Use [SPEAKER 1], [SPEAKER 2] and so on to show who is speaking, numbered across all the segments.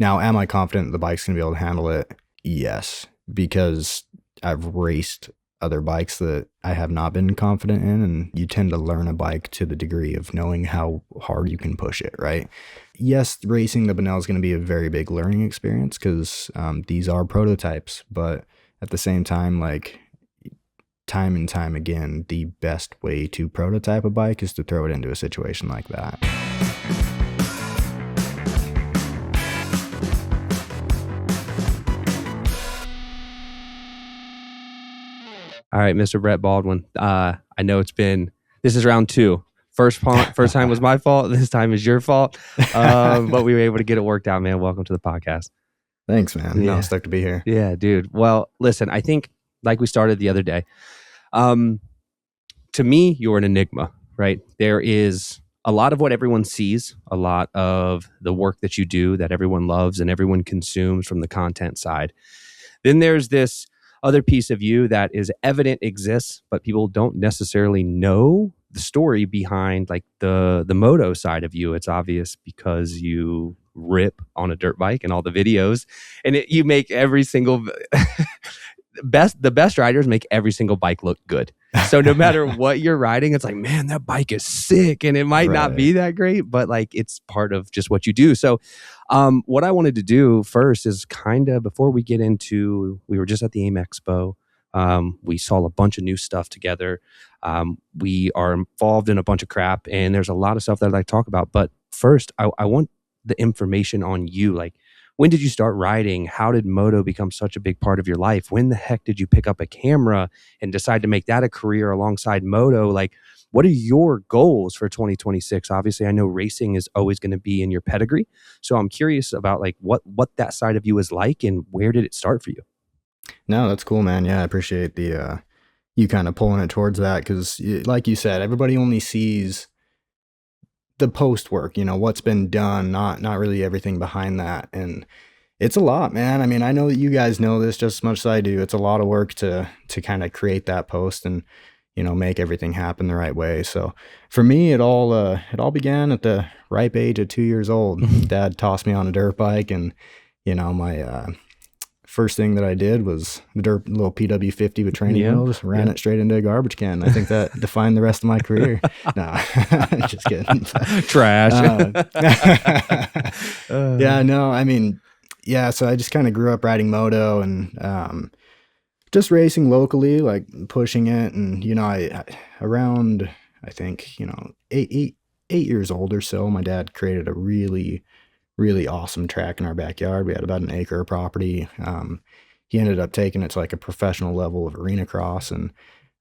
[SPEAKER 1] Now, am I confident the bike's going to be able to handle it? Yes, because I've raced other bikes that I have not been confident in, and you tend to learn a bike to the degree of knowing how hard you can push it, right? Yes, racing the Bonnell is going to be a very big learning experience because these are prototypes, but at the same time, like time and time again, the best way to prototype a bike is to throw it into a situation like that.
[SPEAKER 2] All right, Mr. Brett Baldwin. I know this is round 2. First time was my fault. This time is your fault. But we were able to get it worked out, man. Welcome to the podcast.
[SPEAKER 1] Thanks, man.
[SPEAKER 2] Yeah.
[SPEAKER 1] No, stoked to be here.
[SPEAKER 2] Yeah, dude. Well, listen, I think like we started the other day, to me, you're an enigma, right? There is a lot of what everyone sees, a lot of the work that you do that everyone loves and everyone consumes from the content side. Then there's this other piece of you that is evident exists, but people don't necessarily know the story behind like the moto side of you. It's obvious because you rip on a dirt bike and all the videos, and you make every single the best riders make every single bike look good. So no matter what you're riding, it's like, man, that bike is sick, and it might not be that great, but like it's part of just what you do. So what I wanted to do first is kind of before we get into, we were just at the AIM Expo. We saw a bunch of new stuff together. We are involved in a bunch of crap, and there's a lot of stuff that I'd like to talk about. But first, I want the information on you. Like, when did you start riding? How did moto become such a big part of your life? When the heck did you pick up a camera and decide to make that a career alongside moto? Like, what are your goals for 2026? Obviously, I know racing is always going to be in your pedigree. So I'm curious about like what that side of you is like, and where did it start for you?
[SPEAKER 1] No, that's cool, man. Yeah, I appreciate the you kind of pulling it towards that because, like you said, everybody only sees the post work, what's been done, not really everything behind that. And it's a lot, man. I mean, I know that you guys know this just as much as I do. It's a lot of work to kind of create that post and, make everything happen the right way. So for me, it all began at the ripe age of 2 years old. Dad tossed me on a dirt bike, and, my first thing that I did was the dirt little PW50 with training wheels, ran it straight into a garbage can. I think that defined the rest of my career. No, just kidding.
[SPEAKER 2] Trash.
[SPEAKER 1] Yeah, no, I mean, yeah, so I just kind of grew up riding moto and just racing locally, like pushing it. And, I around, I think, 8 years old or so, my dad created a really awesome track in our backyard. We had about an acre of property. He ended up taking it to like a professional level of arena cross. And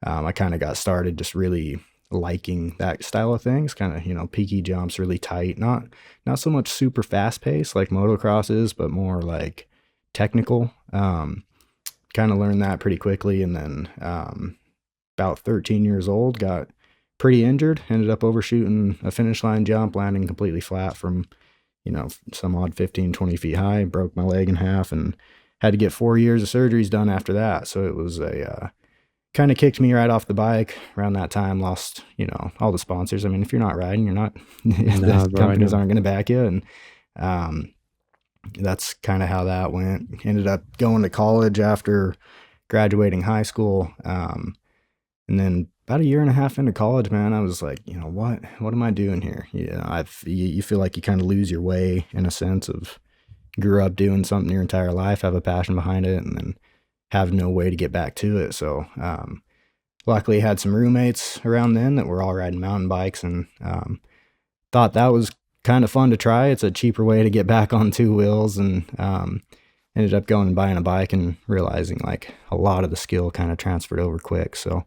[SPEAKER 1] I kind of got started just really liking that style of things, kind of, peaky jumps, really tight, not so much super fast pace like motocross is, but more like technical. Kind of learned that pretty quickly. And then about 13 years old, got pretty injured, ended up overshooting a finish line jump, landing completely flat from some odd 15, 20 feet high, broke my leg in half, and had to get 4 years of surgeries done after that. So it was kind of kicked me right off the bike. Around that time, lost, all the sponsors. I mean, if you're not riding, you're not, the companies aren't going to back you. And that's kind of how that went. Ended up going to college after graduating high school. And then about a year and a half into college, man, I was like, what am I doing here? You feel like you kind of lose your way in a sense of grew up doing something your entire life, have a passion behind it, and then have no way to get back to it. So, luckily had some roommates around then that were all riding mountain bikes, and, thought that was kind of fun to try. It's a cheaper way to get back on 2 wheels, and, ended up going and buying a bike and realizing like a lot of the skill kind of transferred over quick. So,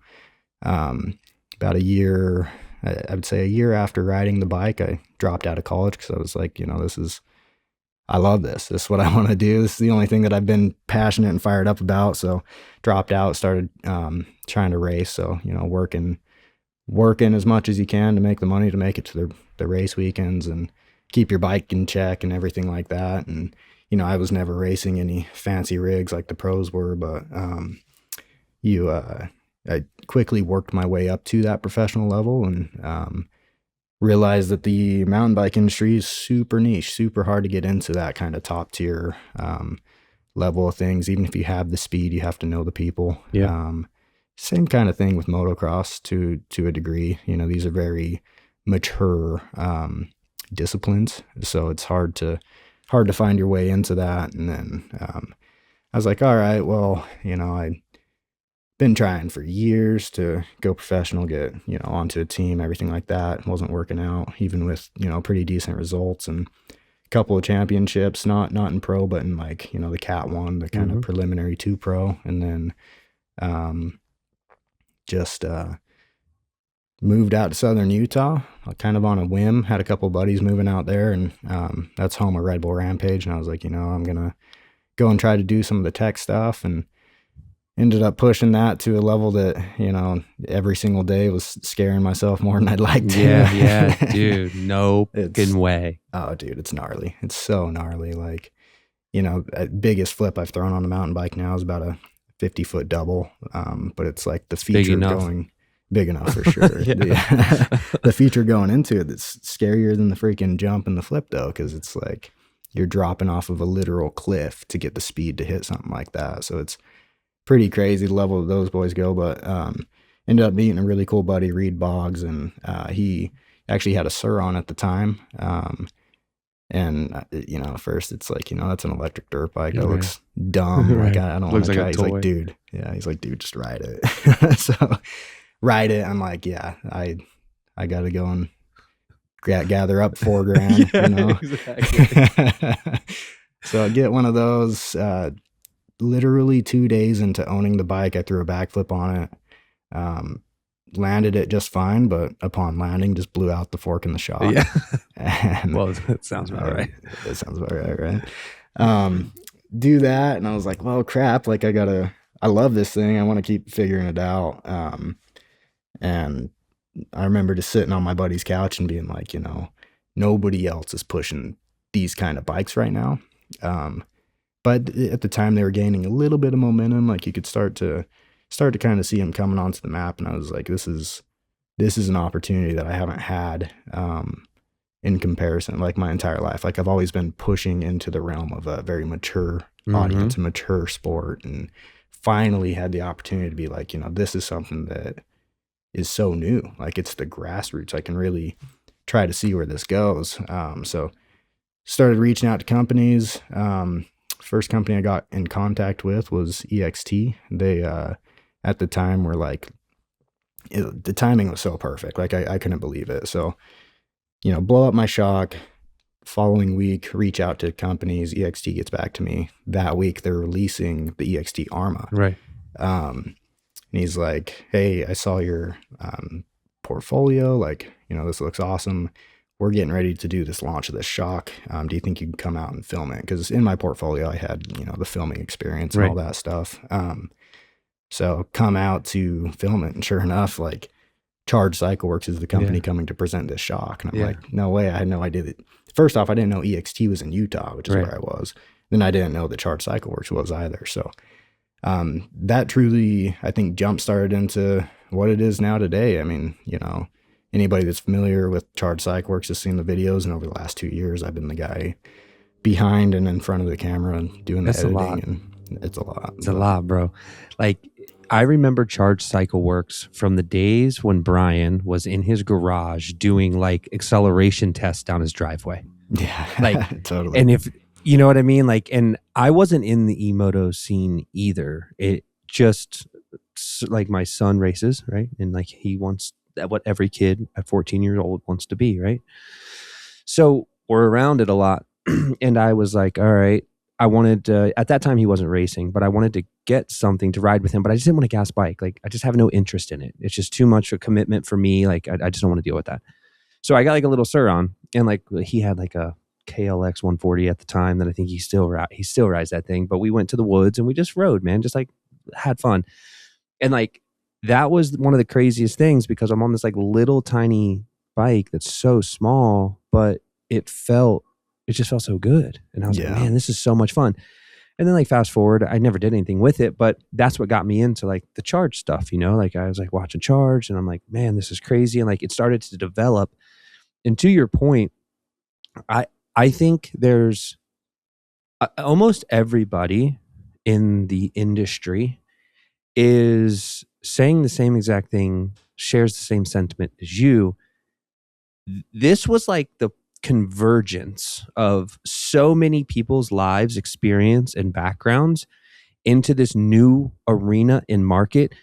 [SPEAKER 1] about a year after riding the bike, I dropped out of college because I was like, I love this. This is what I want to do. This is the only thing that I've been passionate and fired up about. So dropped out, started, trying to race. So, working as much as you can to make the money to make it to the race weekends and keep your bike in check and everything like that. And, I was never racing any fancy rigs like the pros were, but, I quickly worked my way up to that professional level and realized that the mountain bike industry is super niche, super hard to get into that kind of top tier level of things. Even if you have the speed, you have to know the people.
[SPEAKER 2] Yeah.
[SPEAKER 1] Same kind of thing with motocross to a degree. You know, these are very mature disciplines, so it's hard to find your way into that. And then I was like, all right, well, you know, I been trying for years to go professional, get, you know, onto a team, everything like that. Wasn't working out, even with, you know, pretty decent results and a couple of championships, not in pro, but in like, you know, the Cat 1, the kind of preliminary 2 pro. And then just moved out to southern Utah, kind of on a whim. Had a couple of buddies moving out there, and that's home of Red Bull Rampage. And I was like, you know, I'm going to go and try to do some of the tech stuff, and ended up pushing that to a level that, you know, every single day was scaring myself more than I'd like to.
[SPEAKER 2] Yeah, dude, no fucking way.
[SPEAKER 1] Oh, dude, it's gnarly. It's so gnarly. Like, you know, biggest flip I've thrown on a mountain bike now is about a 50-foot double. But it's like the feature going big enough for sure. The feature going into it that's scarier than the freaking jump and the flip, though, because it's like you're dropping off of a literal cliff to get the speed to hit something like that. So it's pretty crazy the level that those boys go. But ended up meeting a really cool buddy, Reed Boggs, and he actually had a Sur-on at the time. And you know, at first it's like, you know, that's an electric dirt bike. That looks dumb. Like I don't want to try. He's like, dude, he's like, dude, just ride it. So ride it. I'm like, yeah, I got to go and gather up $4,000. You know, exactly. So I get one of those. Literally 2 days into owning the bike, I threw a backflip on it. Landed it just fine, but upon landing, just blew out the fork in the shock. Yeah. And,
[SPEAKER 2] well, that sounds about right.
[SPEAKER 1] That sounds about right? Do that, and I was like, well, crap. Like, I love this thing. I want to keep figuring it out. And I remember just sitting on my buddy's couch and being like, you know, nobody else is pushing these kind of bikes right now. But at the time, they were gaining a little bit of momentum. Like, you could start to kind of see them coming onto the map. And I was like, this is an opportunity that I haven't had in comparison, like my entire life. Like, I've always been pushing into the realm of a very mature audience, a mature sport, and finally had the opportunity to be like, you know, this is something that is so new. Like, it's the grassroots. I can really try to see where this goes. So started reaching out to companies. First company I got in contact with was EXT. They, at the time, were like, the timing was so perfect. Like, I couldn't believe it. So, you know, blow up my shock. Following week, reach out to companies. EXT gets back to me. That week, they're releasing the EXT Arma.
[SPEAKER 2] Right.
[SPEAKER 1] And he's like, hey, I saw your portfolio. Like, you know, this looks awesome. We're getting ready to do this launch of this shock. Do you think you can come out and film it? Because in my portfolio, I had, you know, the filming experience and all that stuff. So come out to film it. And sure enough, like, Charge Cycle Works is the company coming to present this shock. And I'm like, no way. I had no idea that. First off, I didn't know EXT was in Utah, which is where I was. Then I didn't know that Charge Cycle Works was either. So that truly, I think, jump-started into what it is now today. I mean, you know, anybody that's familiar with Charge Cycle Works has seen the videos, and over the last 2 years, I've been the guy behind and in front of the camera and doing the editing. And it's a lot.
[SPEAKER 2] It's a lot, bro. Like, I remember Charge Cycle Works from the days when Brian was in his garage doing like acceleration tests down his driveway.
[SPEAKER 1] Yeah,
[SPEAKER 2] like
[SPEAKER 1] totally.
[SPEAKER 2] And if you know what I mean, like, and I wasn't in the E-Moto scene either. It just, like, my son races, right? And like, he wants what every kid at 14 years old wants to be, right? So we're around it a lot. And I was like, all right, I wanted to, at that time he wasn't racing, but I wanted to get something to ride with him, but I just didn't want a gas bike. Like, I just have no interest in it. It's just too much a commitment for me. Like, I just don't want to deal with that. So I got like a little Sur-on, and like, he had like a KLX 140 at the time that I think he still rides that thing. But we went to the woods and we just rode, man, just like had fun. And like, that was one of the craziest things, because I'm on this like little tiny bike that's so small, but it just felt so good. And I was like, man, this is so much fun. And then like, fast forward, I never did anything with it, but that's what got me into like the Charge stuff, you know, like I was like watching Charge and I'm like, man, this is crazy. And like, it started to develop And to your point, I I think there's almost everybody in the industry is saying the same exact thing, shares the same sentiment as you. This was like the convergence of so many people's lives, experience, and backgrounds into this new arena and market.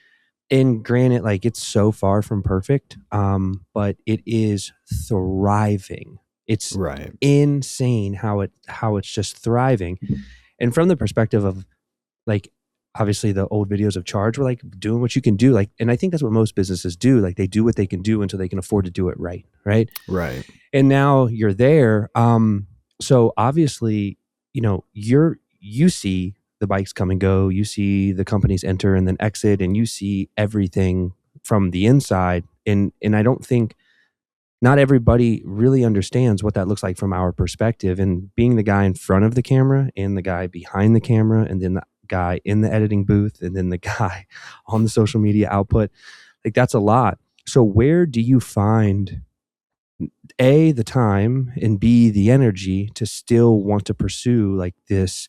[SPEAKER 2] And granted, like it's so far from perfect, but it is thriving. It's
[SPEAKER 1] Right.
[SPEAKER 2] insane how it's just thriving. And from the perspective of like obviously the old videos of charge were like doing what you can do, like, and I think that's what most businesses do, like they do what they can do until they can afford to do it right.
[SPEAKER 1] Right.
[SPEAKER 2] And now you're there. So obviously, you see the bikes come and go, you see the companies enter and then exit, and you see everything from the inside. And I don't think not everybody really understands what that looks like from our perspective. And being the guy in front of the camera and the guy behind the camera and then the guy in the editing booth and then the guy on the social media output, like that's a lot. So where do you find A, the time, and B, the energy to still want to pursue like this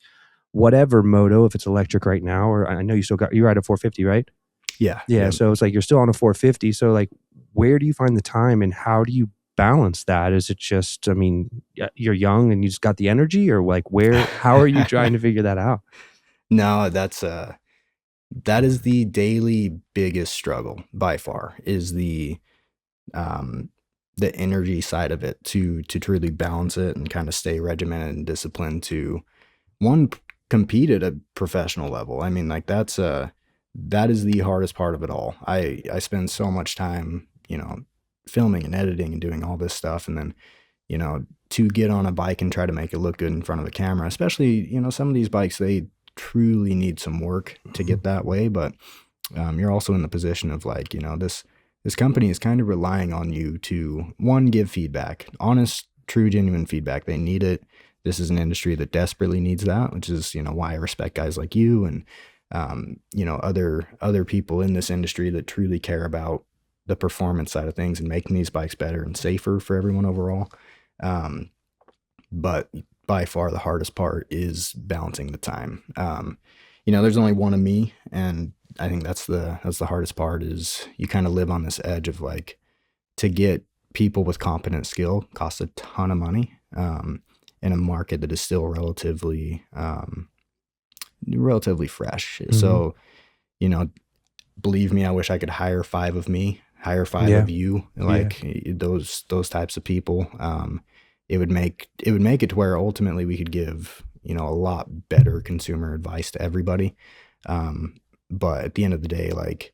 [SPEAKER 2] whatever moto, if it's electric right now, or I know you ride a 450, right?
[SPEAKER 1] Yeah.
[SPEAKER 2] Yeah. So it's like you're still on a 450. So like where do you find the time and how do you balance that? Is it just, I mean, you're young and you just got the energy, or like how are you trying to figure that out?
[SPEAKER 1] No, that is the daily biggest struggle by far, is um the energy side of it, to truly balance it and kind of stay regimented and disciplined to one compete at a professional level. I mean, like that is the hardest part of it all. I spend so much time, filming and editing and doing all this stuff, and then, to get on a bike and try to make it look good in front of the camera, especially, some of these bikes, they truly need some work to get that way. But you're also in the position of like, this company is kind of relying on you to, one, give feedback, honest, true, genuine feedback. They need it. This is an industry that desperately needs that, which is, why I respect guys like you and, other people in this industry that truly care about the performance side of things and making these bikes better and safer for everyone overall. But by far the hardest part is balancing the time. There's only one of me, and I think that's the hardest part, is you kind of live on this edge of like, to get people with competent skill costs a ton of money, in a market that is still relatively fresh.
[SPEAKER 2] Mm-hmm.
[SPEAKER 1] So, believe me, I wish I could hire five of me, hire five
[SPEAKER 2] Yeah.
[SPEAKER 1] of you, like those types of people. It would make it to where ultimately we could give, a lot better consumer advice to everybody. But at the end of the day, like,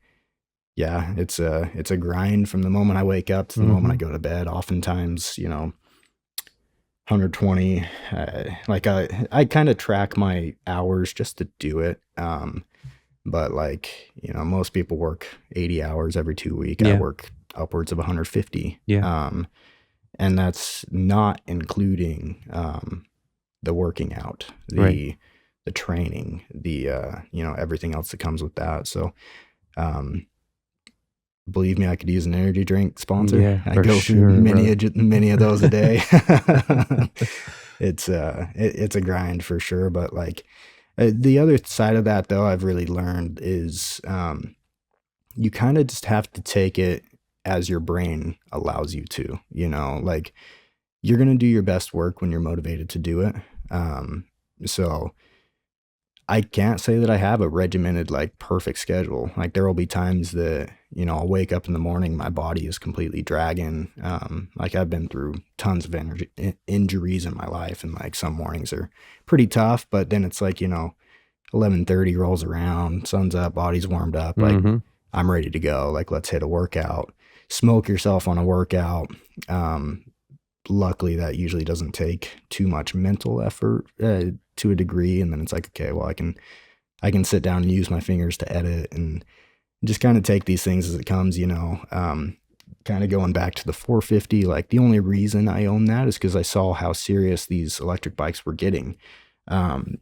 [SPEAKER 1] yeah, it's a grind from the moment I wake up to the moment I go to bed. Oftentimes, 120, like I kind of track my hours just to do it. But like, most people work 80 hours every 2 weeks.
[SPEAKER 2] Yeah.
[SPEAKER 1] I work upwards of 150.
[SPEAKER 2] Yeah.
[SPEAKER 1] And that's not including, the working out,
[SPEAKER 2] Right.
[SPEAKER 1] the training, the, everything else that comes with that. So, believe me, I could use an energy drink sponsor.
[SPEAKER 2] Yeah,
[SPEAKER 1] I
[SPEAKER 2] for
[SPEAKER 1] go
[SPEAKER 2] sure,
[SPEAKER 1] through
[SPEAKER 2] brother.
[SPEAKER 1] many of those a day. It's a grind for sure. But like, the other side of that though, I've really learned is, you kind of just have to take it as your brain allows you to, like, you're going to do your best work when you're motivated to do it. So I can't say that I have a regimented, like, perfect schedule. Like, there will be times that, I'll wake up in the morning, my body is completely dragging. Like, I've been through tons of injuries in my life, and like some mornings are pretty tough, but then it's like, 11:30 rolls around, sun's up, body's warmed up. Like, I'm ready to go. Like, let's hit a workout, smoke yourself on a workout. Luckily that usually doesn't take too much mental effort, to a degree. And then it's like, okay, well, I can sit down and use my fingers to edit and just kind of take these things as it comes, kind of going back to the 450. Like, the only reason I own that is because I saw how serious these electric bikes were getting, and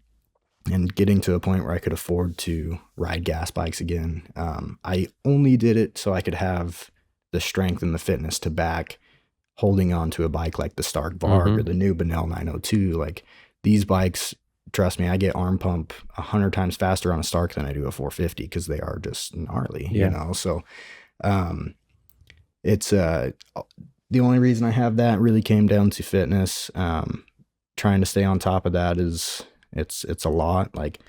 [SPEAKER 1] getting to a point where I could afford to ride gas bikes again. I only did it so I could have the strength and the fitness to back holding on to a bike like the Stark Varg or
[SPEAKER 2] Mm-hmm.
[SPEAKER 1] the new Banell 902. Like these bikes, trust me, I get arm pump 100 times faster on a Stark than I do a 450 because they are just gnarly, you
[SPEAKER 2] Yeah.
[SPEAKER 1] know? So, um, it's, the only reason I have that really came down to fitness. Trying to stay on top of that is it's a lot. Like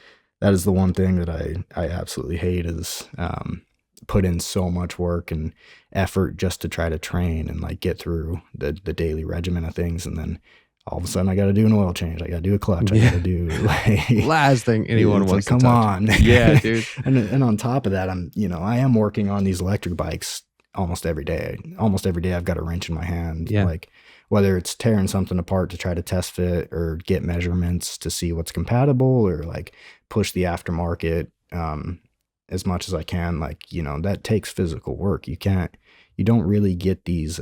[SPEAKER 1] that is the one thing that I absolutely hate is, put in so much work and effort just to try to train and like get through the daily regimen of things. And then all of a sudden I got to do an oil change. I got to do a clutch. I got to do like,
[SPEAKER 2] Last thing anyone
[SPEAKER 1] it's
[SPEAKER 2] wants
[SPEAKER 1] like,
[SPEAKER 2] to
[SPEAKER 1] come
[SPEAKER 2] touch.
[SPEAKER 1] on.
[SPEAKER 2] Yeah, dude.
[SPEAKER 1] And on top of that, I am working on these electric bikes almost every day. Almost every day I've got a wrench in my hand.
[SPEAKER 2] Yeah.
[SPEAKER 1] Like whether it's tearing something apart to try to test fit or get measurements to see what's compatible or like push the aftermarket, as much as I can. Like, that takes physical work. You don't really get these,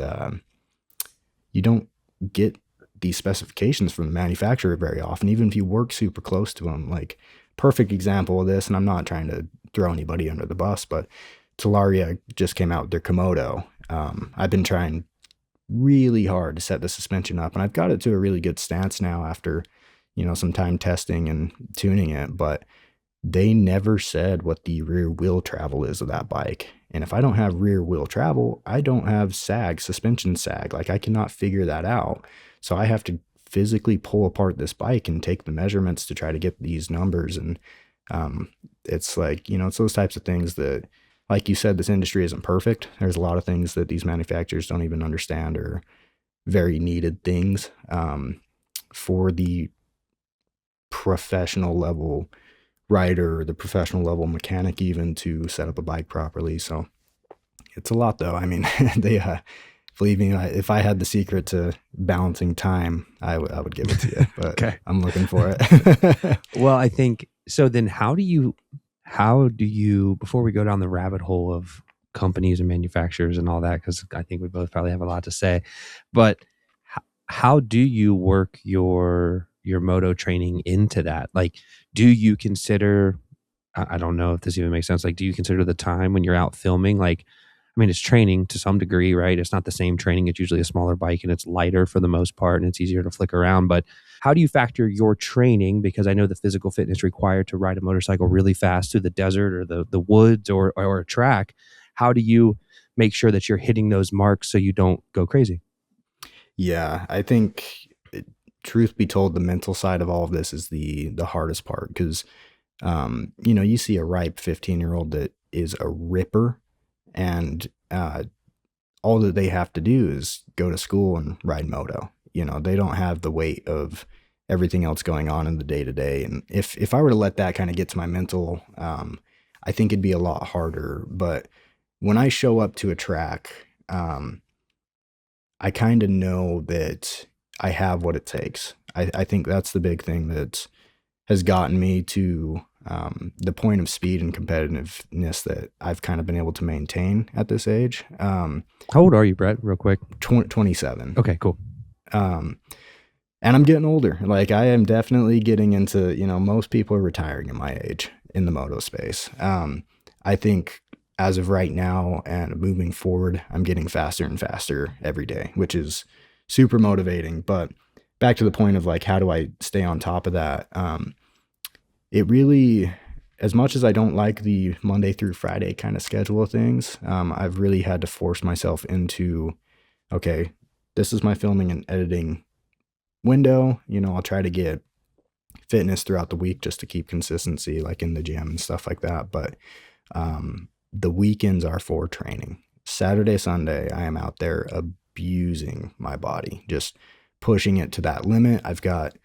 [SPEAKER 1] you don't get these specifications from the manufacturer very often, even if you work super close to them. Like perfect example of this, and I'm not trying to throw anybody under the bus, but Talaria just came out with their Komodo. I've been trying really hard to set the suspension up, and I've got it to a really good stance now after, some time testing and tuning it, but they never said what the rear wheel travel is of that bike. And if I don't have rear wheel travel, I don't have suspension sag. Like I cannot figure that out. So I have to physically pull apart this bike and take the measurements to try to get these numbers. And it's like, it's those types of things that, like you said, this industry isn't perfect. There's a lot of things that these manufacturers don't even understand or very needed things for the professional level rider or the professional level mechanic even to set up a bike properly. So it's a lot though. I mean, they, believe me, if I had the secret to balancing time, I would give it to you, but
[SPEAKER 2] Okay.
[SPEAKER 1] I'm looking for it.
[SPEAKER 2] Well, I think so. Then how do you, before we go down the rabbit hole of companies and manufacturers and all that, because I think we both probably have a lot to say, but how do you work your moto training into that? Like, do you consider, I don't know if this even makes sense. Like, do you consider the time when you're out filming? Like, I mean, it's training to some degree, right? It's not the same training. It's usually a smaller bike and it's lighter for the most part and it's easier to flick around. But how do you factor your training? Because I know the physical fitness required to ride a motorcycle really fast through the desert or the woods or a track. How do you make sure that you're hitting those marks so you don't go crazy?
[SPEAKER 1] Yeah, I think, truth be told, the mental side of all of this is the hardest part because, you see a ripe 15-year-old that is a ripper, and all that they have to do is go to school and ride moto. They don't have the weight of everything else going on in the day to day. And if I were to let that kind of get to my mental, I think it'd be a lot harder. But when I show up to a track, I kind of know that I have what it takes. I think that's the big thing that has gotten me to the point of speed and competitiveness that I've kind of been able to maintain at this age.
[SPEAKER 2] How old are you, Brett, real quick?
[SPEAKER 1] 27.
[SPEAKER 2] Okay, cool.
[SPEAKER 1] And I'm getting older. Like I am definitely getting into, most people are retiring at my age in the moto space. I think as of right now and moving forward, I'm getting faster and faster every day, which is super motivating. But back to the point of like, how do I stay on top of that? It really, as much as I don't like the Monday through Friday kind of schedule of things, I've really had to force myself into, okay, this is my filming and editing window. I'll try to get fitness throughout the week just to keep consistency, like in the gym and stuff like that. But the weekends are for training. Saturday, Sunday, I am out there abusing my body, just pushing it to that limit. I've got,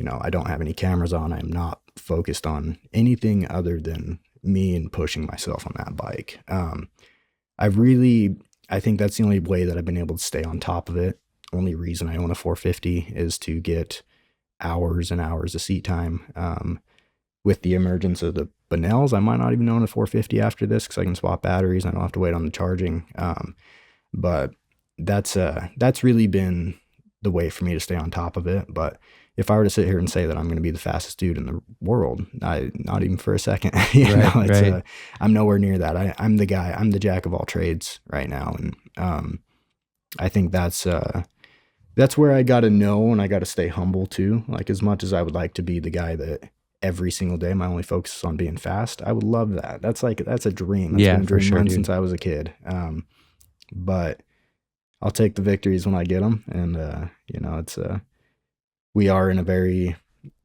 [SPEAKER 1] I don't have any cameras on. I'm not focused on anything other than me and pushing myself on that bike. I think that's the only way that I've been able to stay on top of it. Only reason I own a 450 is to get hours and hours of seat time. With the emergence of the Bonnells, I might not even own a 450 after this because I can swap batteries. I don't have to wait on the charging. But that's really been the way for me to stay on top of it. But if I were to sit here and say that I'm going to be the fastest dude in the world, not even for a second.
[SPEAKER 2] Right.
[SPEAKER 1] I'm nowhere near that. I'm the guy. I'm the jack of all trades right now, and I think that's where I got to know, and I got to stay humble too. Like, as much as I would like to be the guy that every single day my only focus is on being fast, I would love that. That's a dream. That's
[SPEAKER 2] Yeah,
[SPEAKER 1] been a
[SPEAKER 2] for
[SPEAKER 1] dream of
[SPEAKER 2] sure,
[SPEAKER 1] mine
[SPEAKER 2] dude.
[SPEAKER 1] since I was a kid. But I'll take the victories when I get them, and it's we are in a very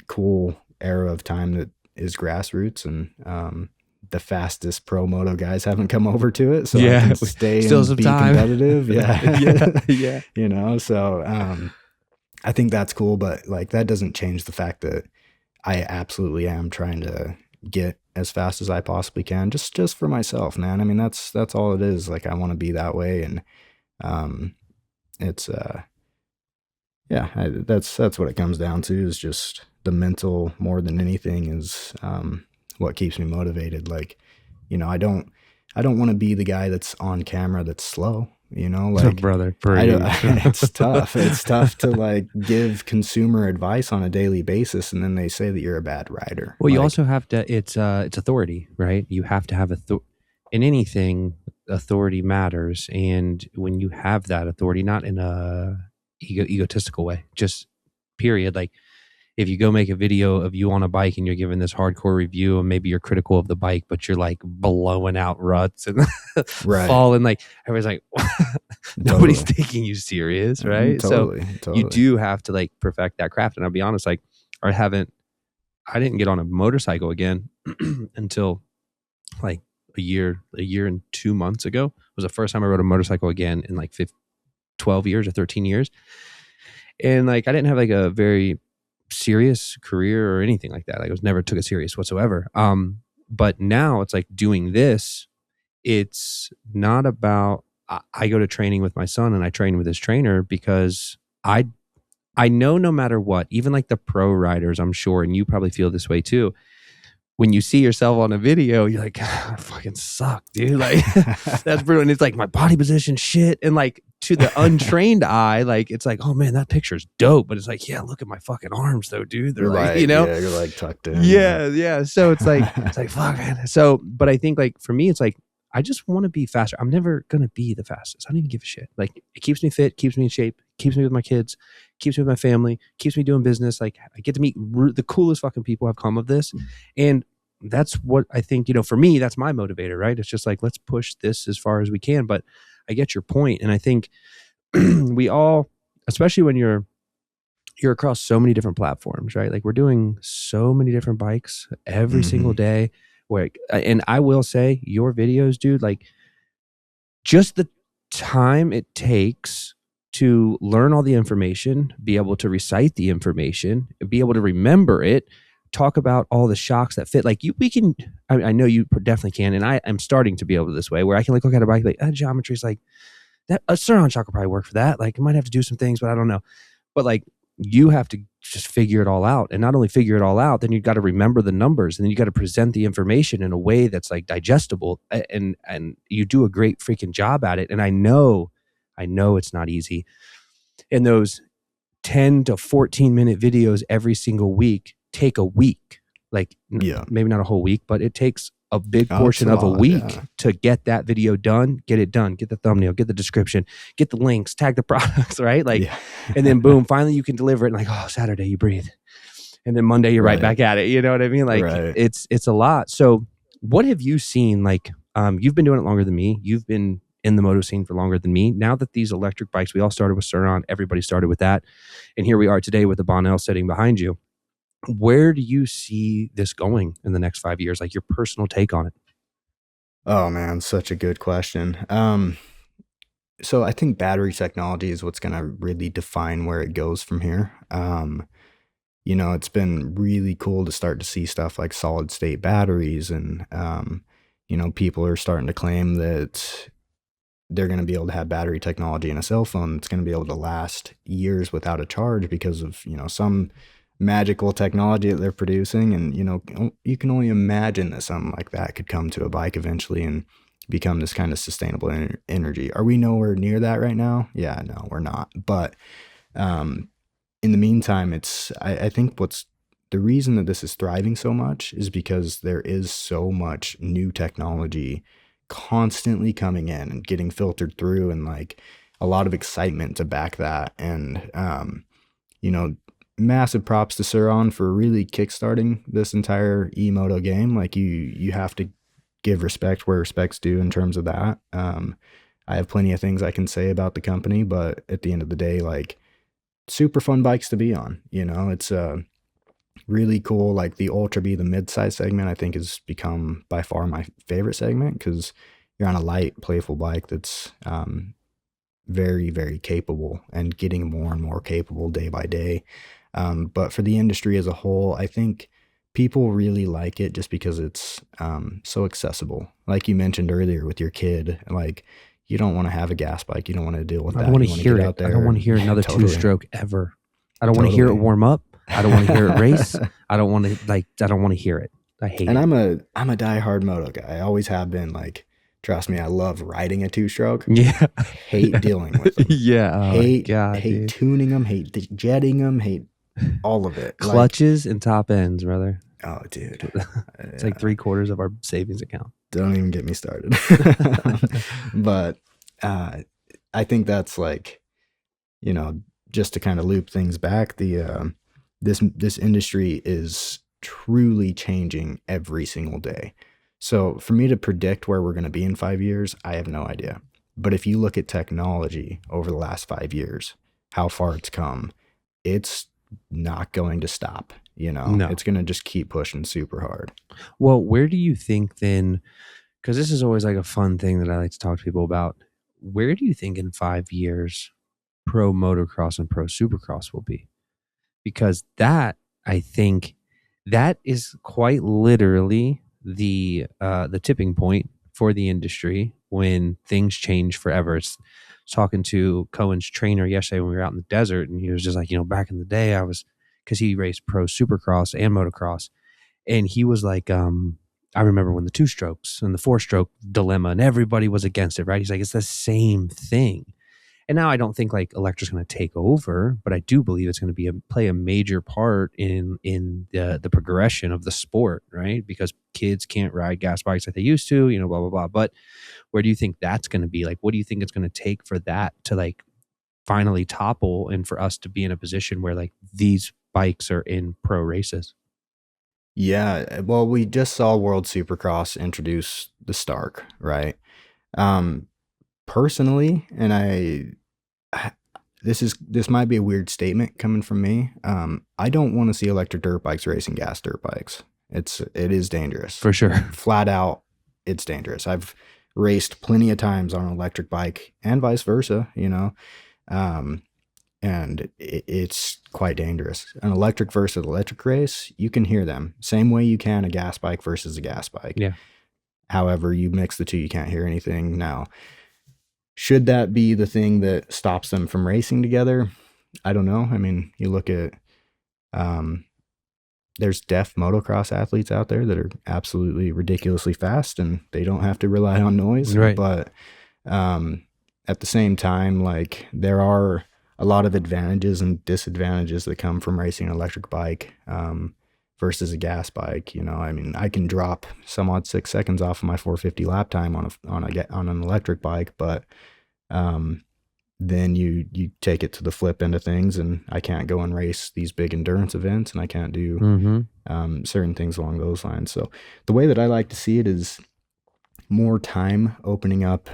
[SPEAKER 1] cool era of time that is grassroots, and the fastest pro moto guys haven't come over to it, so I
[SPEAKER 2] Yeah,
[SPEAKER 1] can stay
[SPEAKER 2] still
[SPEAKER 1] and
[SPEAKER 2] some
[SPEAKER 1] be
[SPEAKER 2] time.
[SPEAKER 1] competitive.
[SPEAKER 2] Yeah,
[SPEAKER 1] Yeah.
[SPEAKER 2] yeah.
[SPEAKER 1] So I think that's cool, but like that doesn't change the fact that I absolutely am trying to get as fast as I possibly can, just for myself, man. I mean, that's all it is. Like, I want to be that way, and um, it's yeah, that's what it comes down to, is just the mental more than anything, is what keeps me motivated. Like, I don't want to be the guy that's on camera that's slow. Like,
[SPEAKER 2] Brother,
[SPEAKER 1] I don't,
[SPEAKER 2] preach.
[SPEAKER 1] it's tough. It's tough to like give consumer advice on a daily basis, and then they say that you're a bad rider.
[SPEAKER 2] Well, you
[SPEAKER 1] Like,
[SPEAKER 2] also have to. It's authority, right? You have to have in anything. Authority matters, and when you have that authority, not in a egotistical way, just period. Like if you go make a video of you on a bike and you're giving this hardcore review, and maybe you're critical of the bike, but you're like blowing out ruts and
[SPEAKER 1] right,
[SPEAKER 2] falling, like everybody's like, nobody's
[SPEAKER 1] totally.
[SPEAKER 2] taking you serious, right? So
[SPEAKER 1] Totally,
[SPEAKER 2] you
[SPEAKER 1] totally.
[SPEAKER 2] do have to like perfect that craft. And I'll be honest, like I haven't I didn't get on a motorcycle again until like a year and 2 months ago. It was the first time I rode a motorcycle again in like 12 years or 13 years. And like, I didn't have like a very serious career or anything like that. Like I was never took it serious whatsoever. But now it's like doing this, it's not about, I go to training with my son and I train with his trainer because I know no matter what, even like the pro riders, I'm sure, and you probably feel this way too. When you see yourself on a video, you're like, I fucking suck, dude. Like that's brutal. And it's like my body position shit. And like to the untrained eye, like it's like, oh man, that picture's dope. But it's like, yeah, look at my fucking arms though, dude. They're like,
[SPEAKER 1] Right, yeah, you're like tucked in, yeah.
[SPEAKER 2] yeah, yeah. So it's like, fuck, man. So, but I think like for me, it's like, I just want to be faster. I'm never gonna be the fastest. I don't even give a shit. Like it keeps me fit, keeps me in shape, keeps me with my kids, keeps me with my family, keeps me doing business. Like I get to meet the coolest fucking people have come of this, and that's what I think. For me, that's my motivator, right? It's just like let's push this as far as we can. But I get your point, and I think we all, especially when you're across so many different platforms, right? Like we're doing so many different bikes every single
[SPEAKER 1] Mhm.
[SPEAKER 2] day. And I will say, your videos, dude, like just the time it takes to learn all the information, be able to recite the information, be able to remember it, talk about all the shocks that fit. Like we can, I know you definitely can, and I am starting to be able to this way where I can like look at a bike like geometry is like that. A Surround shock will probably work for that. Like I might have to do some things, but I don't know. But like you have to just figure it all out, and not only figure it all out, then you got to remember the numbers, and then you got to present the information in a way that's like digestible, and you do a great freaking job at it. And I know it's not easy, and those 10 to 14 minute videos every single week take a week, like
[SPEAKER 1] Yeah.
[SPEAKER 2] maybe not a whole week, but it takes a big
[SPEAKER 1] Oh, it's
[SPEAKER 2] portion
[SPEAKER 1] a
[SPEAKER 2] of a
[SPEAKER 1] lot,
[SPEAKER 2] week
[SPEAKER 1] yeah.
[SPEAKER 2] to get that video done, get it done, get the thumbnail, get the description, get the links, tag the products, right? Like,
[SPEAKER 1] Yeah.
[SPEAKER 2] and then boom, finally you can deliver it. And like, oh, Saturday you breathe. And then Monday you're right
[SPEAKER 1] Right,
[SPEAKER 2] back at it. You know what I mean? Like
[SPEAKER 1] right.
[SPEAKER 2] it's a lot. So what have you seen? Like, you've been doing it longer than me. You've been in the moto scene for longer than me. Now that these electric bikes, we all started with Surron, everybody started with that. And here we are today with the Bonnell sitting behind you. Where do you see this going in the next 5 years? Like your personal take on it?
[SPEAKER 1] Oh, man, such a good question. So I think battery technology is what's gonna really define where it goes from here. It's been really cool to start to see stuff like solid state batteries, and people are starting to claim that they're going to be able to have battery technology in a cell phone that's going to be able to last years without a charge because of some magical technology that they're producing. And you can only imagine that something like that could come to a bike eventually and become this kind of sustainable energy. Are we nowhere near that right now? Yeah, no, we're not. But um in the meantime, I think what's the reason that this is thriving so much is because there is so much new technology constantly coming in and getting filtered through. And like, a lot of excitement to back that. And, you know, massive props to Suron for really kickstarting this entire E-Moto game. Like you have to give respect where respect's due in terms of that. I have plenty of things I can say about the company, but at the end of the day, like super fun bikes to be on. You know, it's really cool. Like the Ultra B, the mid-size segment, I think has become by far my favorite segment because you're on a light, playful bike that's very, very capable and getting more and more capable day by day. But for the industry as a whole, I think people really like it just because it's so accessible. Like you mentioned earlier with your kid, like you don't want to have a gas bike. You don't want to deal with
[SPEAKER 2] I
[SPEAKER 1] that.
[SPEAKER 2] don't want to
[SPEAKER 1] You want to
[SPEAKER 2] hear
[SPEAKER 1] get
[SPEAKER 2] it.
[SPEAKER 1] out there.
[SPEAKER 2] I don't want to hear another
[SPEAKER 1] Totally.
[SPEAKER 2] two-stroke ever. I don't want to hear it warm up. I don't want to hear it race. I don't want to I don't want to hear it. I hate
[SPEAKER 1] And
[SPEAKER 2] it.
[SPEAKER 1] I'm a diehard moto guy. I always have been. Like, trust me, I love riding a two-stroke.
[SPEAKER 2] Yeah.
[SPEAKER 1] Hate dealing with them.
[SPEAKER 2] Yeah. Oh
[SPEAKER 1] hate
[SPEAKER 2] God,
[SPEAKER 1] hate
[SPEAKER 2] dude.
[SPEAKER 1] tuning them. Hate jetting them. Hate all of it.
[SPEAKER 2] Clutches and top ends, brother.
[SPEAKER 1] Like, oh, dude,
[SPEAKER 2] It's like 3/4 of our savings account.
[SPEAKER 1] Don't even get me started. But I think that's like, you know, just to kind of loop things back, the this industry is truly changing every single day. So for me to predict where we're going to be in 5 years, I have no idea. But if you look at technology over the last 5 years, how far it's come, it's not going to stop. You know,
[SPEAKER 2] No.
[SPEAKER 1] it's going to just keep pushing super hard.
[SPEAKER 2] Well, where do you think then, because this is always like a fun thing that I like to talk to people about, where do you think in 5 years pro motocross and pro supercross will be? Because that, I think, that is quite literally the tipping point for the industry when things change forever. I was talking to Cohen's trainer yesterday when we were out in the desert, and he was just like, you know, back in the day, because he raced pro supercross and motocross, and he was like, I remember when the 2-strokes and the 4-stroke dilemma, and everybody was against it, right? He's like, it's the same thing. And now I don't think like Electric's going to take over, but I do believe it's going to play a major part in the progression of the sport, right? Because kids can't ride gas bikes like they used to, you know, blah blah blah. But where do you think that's going to be? Like, what do you think it's going to take for that to like finally topple, and for us to be in a position where like these bikes are in pro races?
[SPEAKER 1] Yeah, well, we just saw World Supercross introduce the Stark, right? Personally, and this might be a weird statement coming from me. I don't want to see electric dirt bikes racing gas dirt bikes. It is dangerous.
[SPEAKER 2] For sure.
[SPEAKER 1] Flat out, it's dangerous. I've raced plenty of times on an electric bike and vice versa, you know. And it's quite dangerous. An electric versus electric race, you can hear them same way you can a gas bike versus a gas bike.
[SPEAKER 2] Yeah.
[SPEAKER 1] However, you mix the two, you can't hear anything. Now, should that be the thing that stops them from racing together? I don't know. I mean, you look at there's deaf motocross athletes out there that are absolutely ridiculously fast, and they don't have to rely on noise.
[SPEAKER 2] Right.
[SPEAKER 1] But at the same time, like there are a lot of advantages and disadvantages that come from racing an electric bike versus a gas bike. You know, I mean, I can drop some odd 6 seconds off of my 450 lap time on an electric bike, but then you take it to the flip end of things, and I can't go and race these big endurance events, and I can't do certain things along those lines. So the way that I like to see it is more time opening up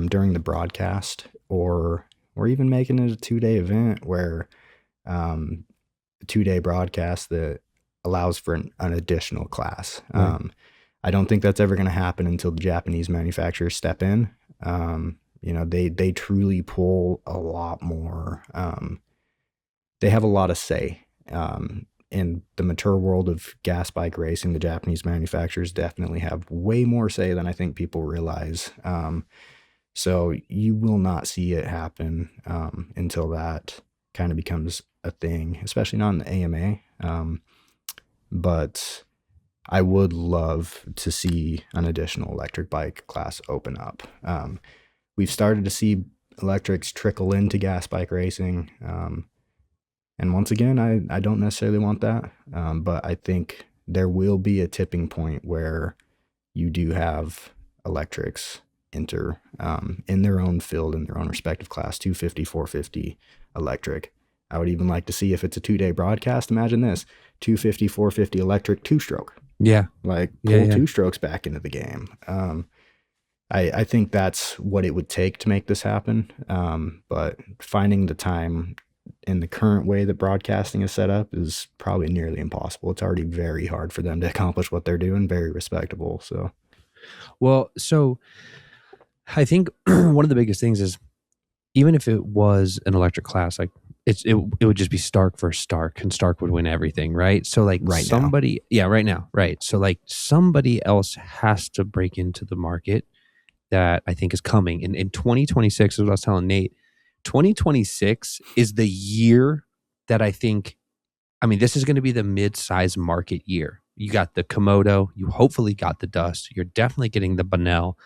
[SPEAKER 1] during the broadcast, or even making it a 2-day event where a 2-day broadcast that allows for an additional class.
[SPEAKER 2] Right.
[SPEAKER 1] I don't think that's ever going to happen until the Japanese manufacturers step in. You know, they truly pull a lot more. They have a lot of say in the mature world of gas bike racing. The Japanese manufacturers definitely have way more say than I think people realize. So you will not see it happen until that kind of becomes a thing, especially not in the AMA. But I would love to see an additional electric bike class open up. We've started to see Electrix trickle into gas bike racing. And once again, I don't necessarily want that. But I think there will be a tipping point where you do have Electrix enter in their own field, in their own respective class, 250, 450 electric. I would even like to see, if it's a 2-day broadcast, imagine this: 250, 450 electric, two-stroke.
[SPEAKER 2] Yeah.
[SPEAKER 1] Like,
[SPEAKER 2] Yeah.
[SPEAKER 1] pull
[SPEAKER 2] Yeah.
[SPEAKER 1] two strokes back into the game. I think that's what it would take to make this happen. But finding the time in the current way that broadcasting is set up is probably nearly impossible. It's already very hard for them to accomplish what they're doing. Very respectable. So,
[SPEAKER 2] Well, so I think one of the biggest things is, even if it was an electric class, like it would just be Stark versus Stark, and Stark would win everything, right? So like
[SPEAKER 1] right now,
[SPEAKER 2] somebody, yeah, right now, right? So like somebody else has to break into the market that I think is coming in 2026. As I was telling Nate, 2026 is the year that I think. I mean, this is going to be the mid-size market year. You got the Komodo, you hopefully got the Dust, you're definitely getting the Bonnell.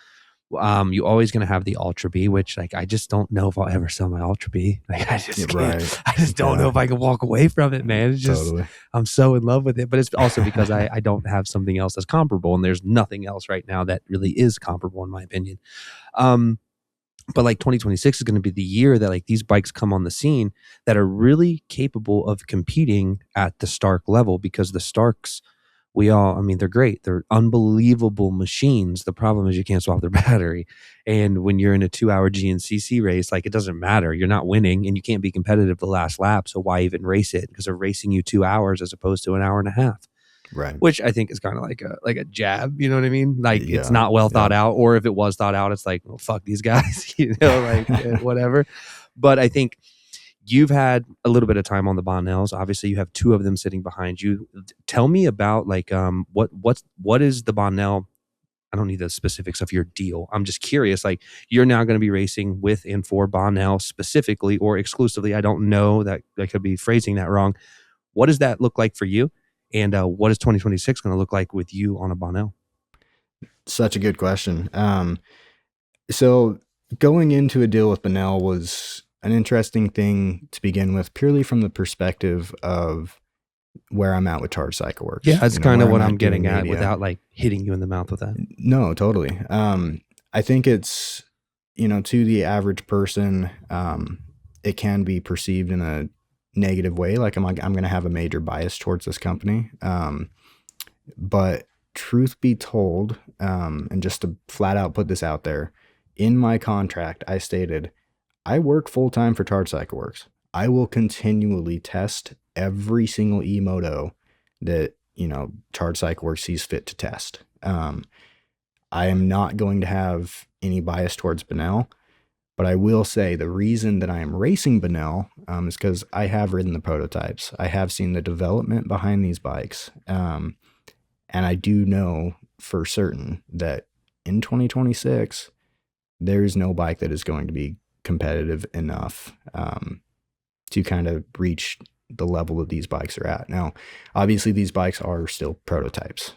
[SPEAKER 2] You always going to have the Ultra B, which, like, I just don't know if I'll ever sell my Ultra B. Like, I just can't.
[SPEAKER 1] right?
[SPEAKER 2] I just don't know if I can walk away from it, man. It's just,
[SPEAKER 1] Totally.
[SPEAKER 2] I'm so in love with it. But it's also because I don't have something else that's comparable, and there's nothing else right now that really is comparable, in my opinion. But like 2026 is going to be the year that like these bikes come on the scene that are really capable of competing at the Stark level, because the Starks, I mean, they're great. They're unbelievable machines. The problem is you can't swap their battery. And when you're in a 2-hour GNCC race, like, it doesn't matter. You're not winning, and you can't be competitive the last lap. So why even race it? Because they're racing you 2 hours as opposed to an hour and a half.
[SPEAKER 1] Right.
[SPEAKER 2] Which I think is kind of like a jab, you know what I mean? Like, it's
[SPEAKER 1] Yeah.
[SPEAKER 2] not well thought out, or if it was thought out, it's like, well, fuck these guys, like whatever. But I think you've had a little bit of time on the Bonnells. Obviously, you have 2 of them sitting behind you. Tell me about like what is the Bonnell? I don't need the specifics of your deal. I'm just curious. Like, you're now going to be racing with and for Bonnell specifically or exclusively. I don't know, that I could be phrasing that wrong. What does that look like for you? And what is 2026 going to look like with you on a Bonnell?
[SPEAKER 1] Such a good question. So going into a deal with Banell was an interesting thing to begin with, purely from the perspective of where I'm at with Charge Cycle Works.
[SPEAKER 2] Yeah, that's kind of what I'm getting at,
[SPEAKER 1] media.
[SPEAKER 2] without like hitting you in the mouth with that.
[SPEAKER 1] No, totally. I think it's, to the average person, it can be perceived in a negative way. Like, I'm going to have a major bias towards this company. But truth be told, and just to flat out put this out there, in my contract, I stated, I work full time for Charge Cycle Works. I will continually test every single E-Moto that, Charge Cycle Works sees fit to test. I am not going to have any bias towards Banell, but I will say the reason that I am racing Banell is because I have ridden the prototypes. I have seen the development behind these bikes. And I do know for certain that in 2026, there is no bike that is going to be competitive enough to kind of reach the level that these bikes are at. Now, obviously, these bikes are still prototypes.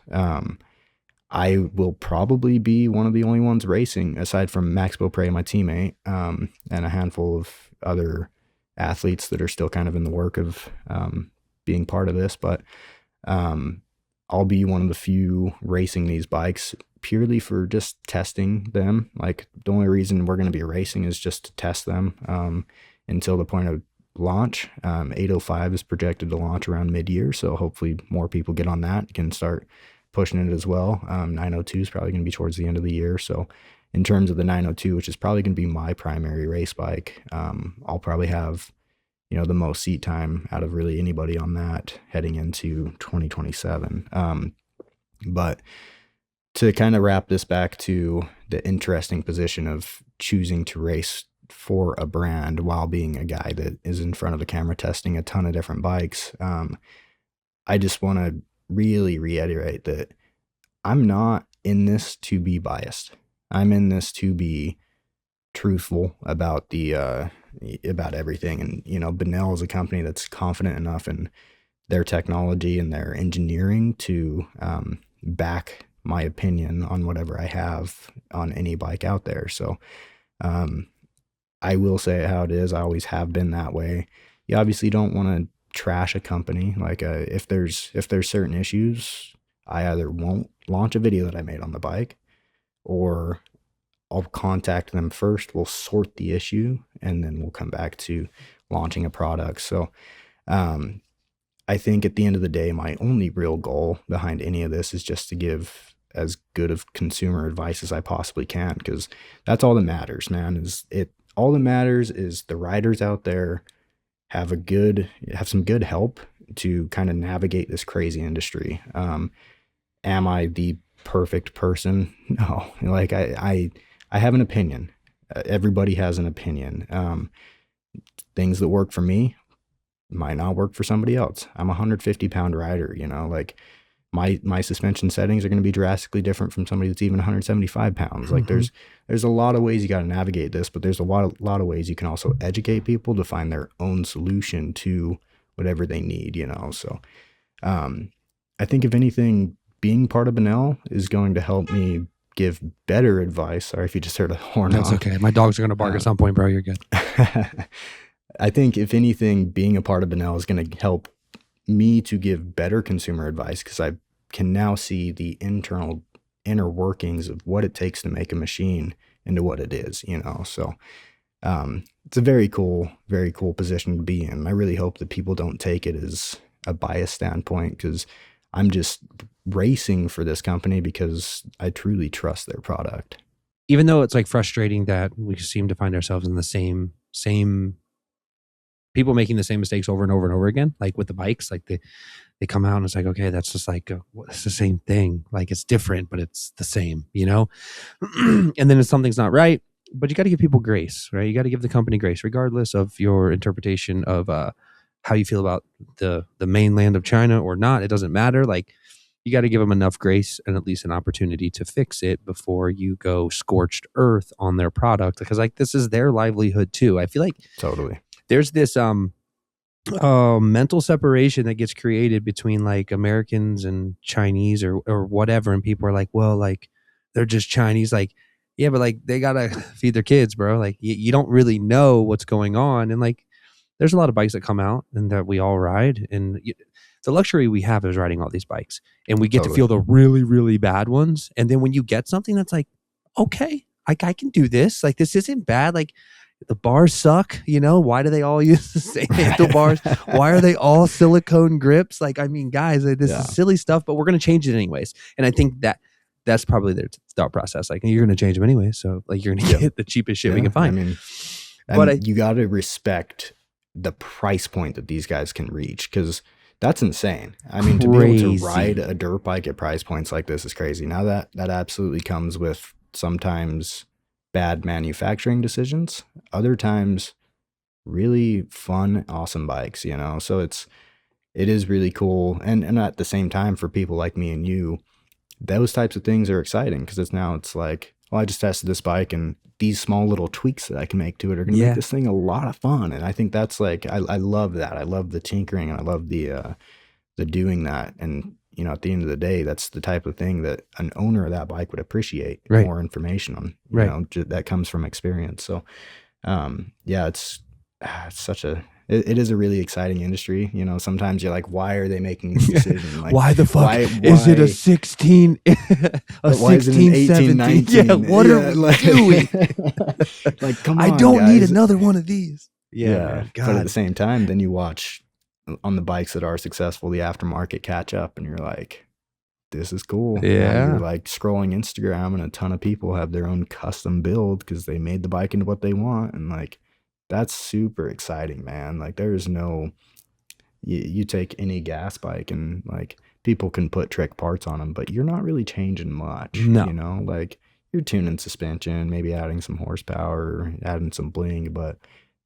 [SPEAKER 1] I will probably be one of the only ones racing, aside from Max Beaupre, my teammate, and a handful of other athletes that are still kind of in the work of being part of this. But I'll be one of the few racing these bikes purely for just testing them. Like, the only reason we're going to be racing is just to test them until the point of launch. 805 is projected to launch around mid-year, so hopefully more people get on that, can start pushing it as well. 902 is probably going to be towards the end of the year. So in terms of the 902, which is probably going to be my primary race bike, I'll probably have, the most seat time out of really anybody on that heading into 2027. But to kind of wrap this back to the interesting position of choosing to race for a brand while being a guy that is in front of the camera testing a ton of different bikes, I just want to really reiterate that I'm not in this to be biased. I'm in this to be truthful about about everything. And, Banell is a company that's confident enough in their technology and their engineering to back my opinion on whatever I have on any bike out there. So I will say it how it is. I always have been that way. You obviously don't want to trash a company. Like, if there's certain issues, I either won't launch a video that I made on the bike, or I'll contact them first. We'll sort the issue, and then we'll come back to launching a product. So, um, I think at the end of the day, my only real goal behind any of this is just to give as good of consumer advice as I possibly can, because that's all that matters, man. Is it all that matters is the riders out there have some good help to kind of navigate this crazy industry. Am I the perfect person? No. Like I have an opinion. Everybody has an opinion. Things that work for me might not work for somebody else. I'm a 150-pound rider, like my suspension settings are going to be drastically different from somebody that's even 175 pounds. Like there's a lot of ways you got to navigate this, but there's a lot of ways you can also educate people to find their own solution to whatever they need, So, I think if anything, being part of Banell is going to help me give better advice. Sorry if you just heard a horn.
[SPEAKER 2] That's okay. My dogs are going to bark at some point, bro. You're good.
[SPEAKER 1] I think if anything, being a part of Banell is going to help me to give better consumer advice, because I can now see the inner workings of what it takes to make a machine into what it is, So, it's a very cool position to be in. I really hope that people don't take it as a biased standpoint, because I'm just racing for this company because I truly trust their product.
[SPEAKER 2] Even though it's like frustrating that we seem to find ourselves in the same people making the same mistakes over and over and over again, like with the bikes, like they come out and it's like, okay, that's just like, it's the same thing. Like it's different, but it's the same, and then if something's not right, but you got to give people grace, right? You got to give the company grace, regardless of your interpretation of how you feel about the mainland of China or not. It doesn't matter. Like you got to give them enough grace and at least an opportunity to fix it before you go scorched earth on their product, because like this is their livelihood too. I feel like
[SPEAKER 1] Totally.
[SPEAKER 2] There's this mental separation that gets created between like Americans and Chinese or whatever, and people are like, well, like they're just Chinese. Like, yeah, but like they gotta feed their kids, bro. Like you don't really know what's going on, and like there's a lot of bikes that come out and that we all ride, and the luxury we have is riding all these bikes, and we get to feel the really, really bad ones, and then when you get something that's like, okay, like I can do this, like this isn't bad, like. The bars suck, why do they all use the same handlebars? Why are they all silicone grips? Like, I mean, guys, this is silly stuff, but we're going to change it anyways. And I think that's probably their thought process. Like, you're going to change them anyway. So like, you're going to get the cheapest shit we can find.
[SPEAKER 1] I mean, but you got to respect the price point that these guys can reach, because that's insane. I mean, to be able to ride a dirt bike at price points like this is crazy. Now that absolutely comes with sometimes bad manufacturing decisions, other times really fun, awesome bikes, so it is really cool. And at the same time, for people like me and you, those types of things are exciting, because it's like, well, I just tested this bike and these small little tweaks that I can make to it are going to make this thing a lot of fun. And I think that's like, I love that. I love the tinkering, and I love the doing that. And at the end of the day, that's the type of thing that an owner of that bike would appreciate more information on, that comes from experience. So, it's such it is a really exciting industry. Sometimes you're like, why are they making this decision? Like,
[SPEAKER 2] why the fuck is it a 16, a 16, 17? Yeah, what are we doing?
[SPEAKER 1] Like, come on,
[SPEAKER 2] I don't
[SPEAKER 1] guys.
[SPEAKER 2] need another one of these. Yeah.
[SPEAKER 1] But at the same time, then you watch on the bikes that are successful, the aftermarket catch up, and you're like, this is cool.
[SPEAKER 2] Yeah.
[SPEAKER 1] You're like scrolling Instagram, and a ton of people have their own custom build because they made the bike into what they want. And like, that's super exciting, man. Like, there is no, you take any gas bike and like people can put trick parts on them, but you're not really changing much.
[SPEAKER 2] No.
[SPEAKER 1] Like you're tuning suspension, maybe adding some horsepower, adding some bling, but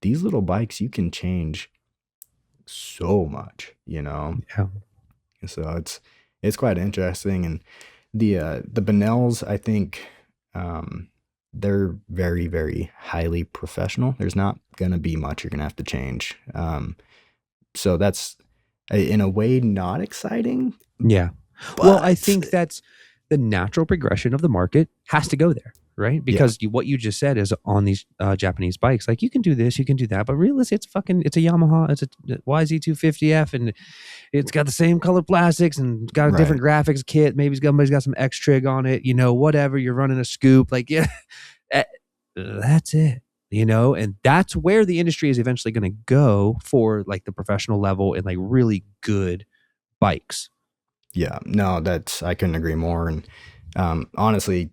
[SPEAKER 1] these little bikes, you can change so much,
[SPEAKER 2] Yeah.
[SPEAKER 1] So it's quite interesting. And the Bonnells, I think, they're very, very highly professional. There's not gonna be much you're gonna have to change. So that's in a way not exciting.
[SPEAKER 2] Yeah. Well, I think that's the natural progression of the market has to go there. Right? Because what you just said is on these Japanese bikes, like you can do this, you can do that, but realistically, it's a Yamaha, it's a YZ250F, and it's got the same color plastics and got a different graphics kit. Maybe somebody's got some X trig on it, whatever. You're running a scoop, like that's it, and that's where the industry is eventually going to go for like the professional level and like really good bikes.
[SPEAKER 1] Yeah, no, I couldn't agree more. And honestly,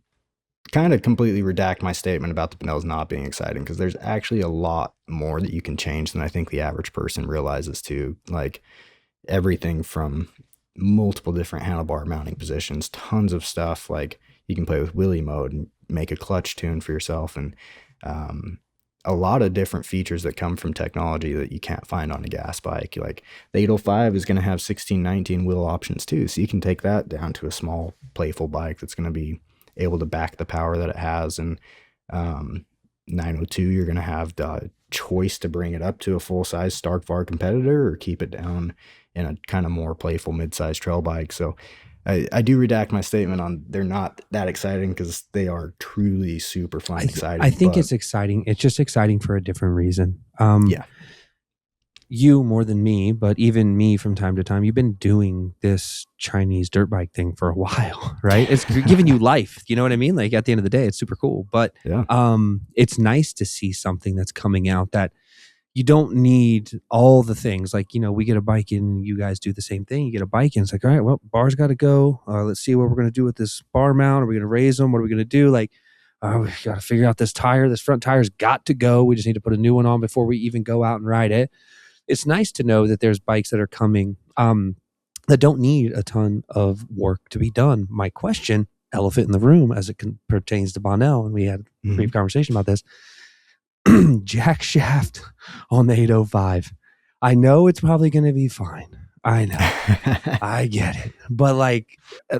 [SPEAKER 1] kind of completely redact my statement about the Banells not being exciting, because there's actually a lot more that you can change than I think the average person realizes too. Like everything from multiple different handlebar mounting positions, tons of stuff. Like you can play with wheelie mode and make a clutch tune for yourself, and um, a lot of different features that come from technology that you can't find on a gas bike. Like the 805 is going to have 1619 wheel options too, so you can take that down to a small playful bike that's going to be able to back the power that it has. And 902, you're going to have the choice to bring it up to a full-size Stark VAR competitor or keep it down in a kind of more playful mid-size trail bike. So I do redact my statement on they're not that exciting, because they are truly super fun and exciting.
[SPEAKER 2] I think it's exciting. It's just exciting for a different reason.
[SPEAKER 1] Yeah.
[SPEAKER 2] You more than me, but even me from time to time, you've been doing this Chinese dirt bike thing for a while, right? It's giving you life. You know what I mean? Like at the end of the day, it's super cool. But
[SPEAKER 1] Yeah.
[SPEAKER 2] it's nice to see something that's coming out that you don't need all the things. Like, we get a bike in, you guys do the same thing. You get a bike in, it's like, all right, well, bar's got to go. Let's see what we're going to do with this bar mount. Are we going to raise them? What are we going to do? Like, we got to figure out this tire. This front tire's got to go. We just need to put a new one on before we even go out and ride it. It's nice to know that there's bikes that are coming that don't need a ton of work to be done. My question, elephant in the room as it pertains to Bonnell, and we had a brief conversation about this, jack shaft on the 805. I know it's probably going to be fine. I know. I get it. But like,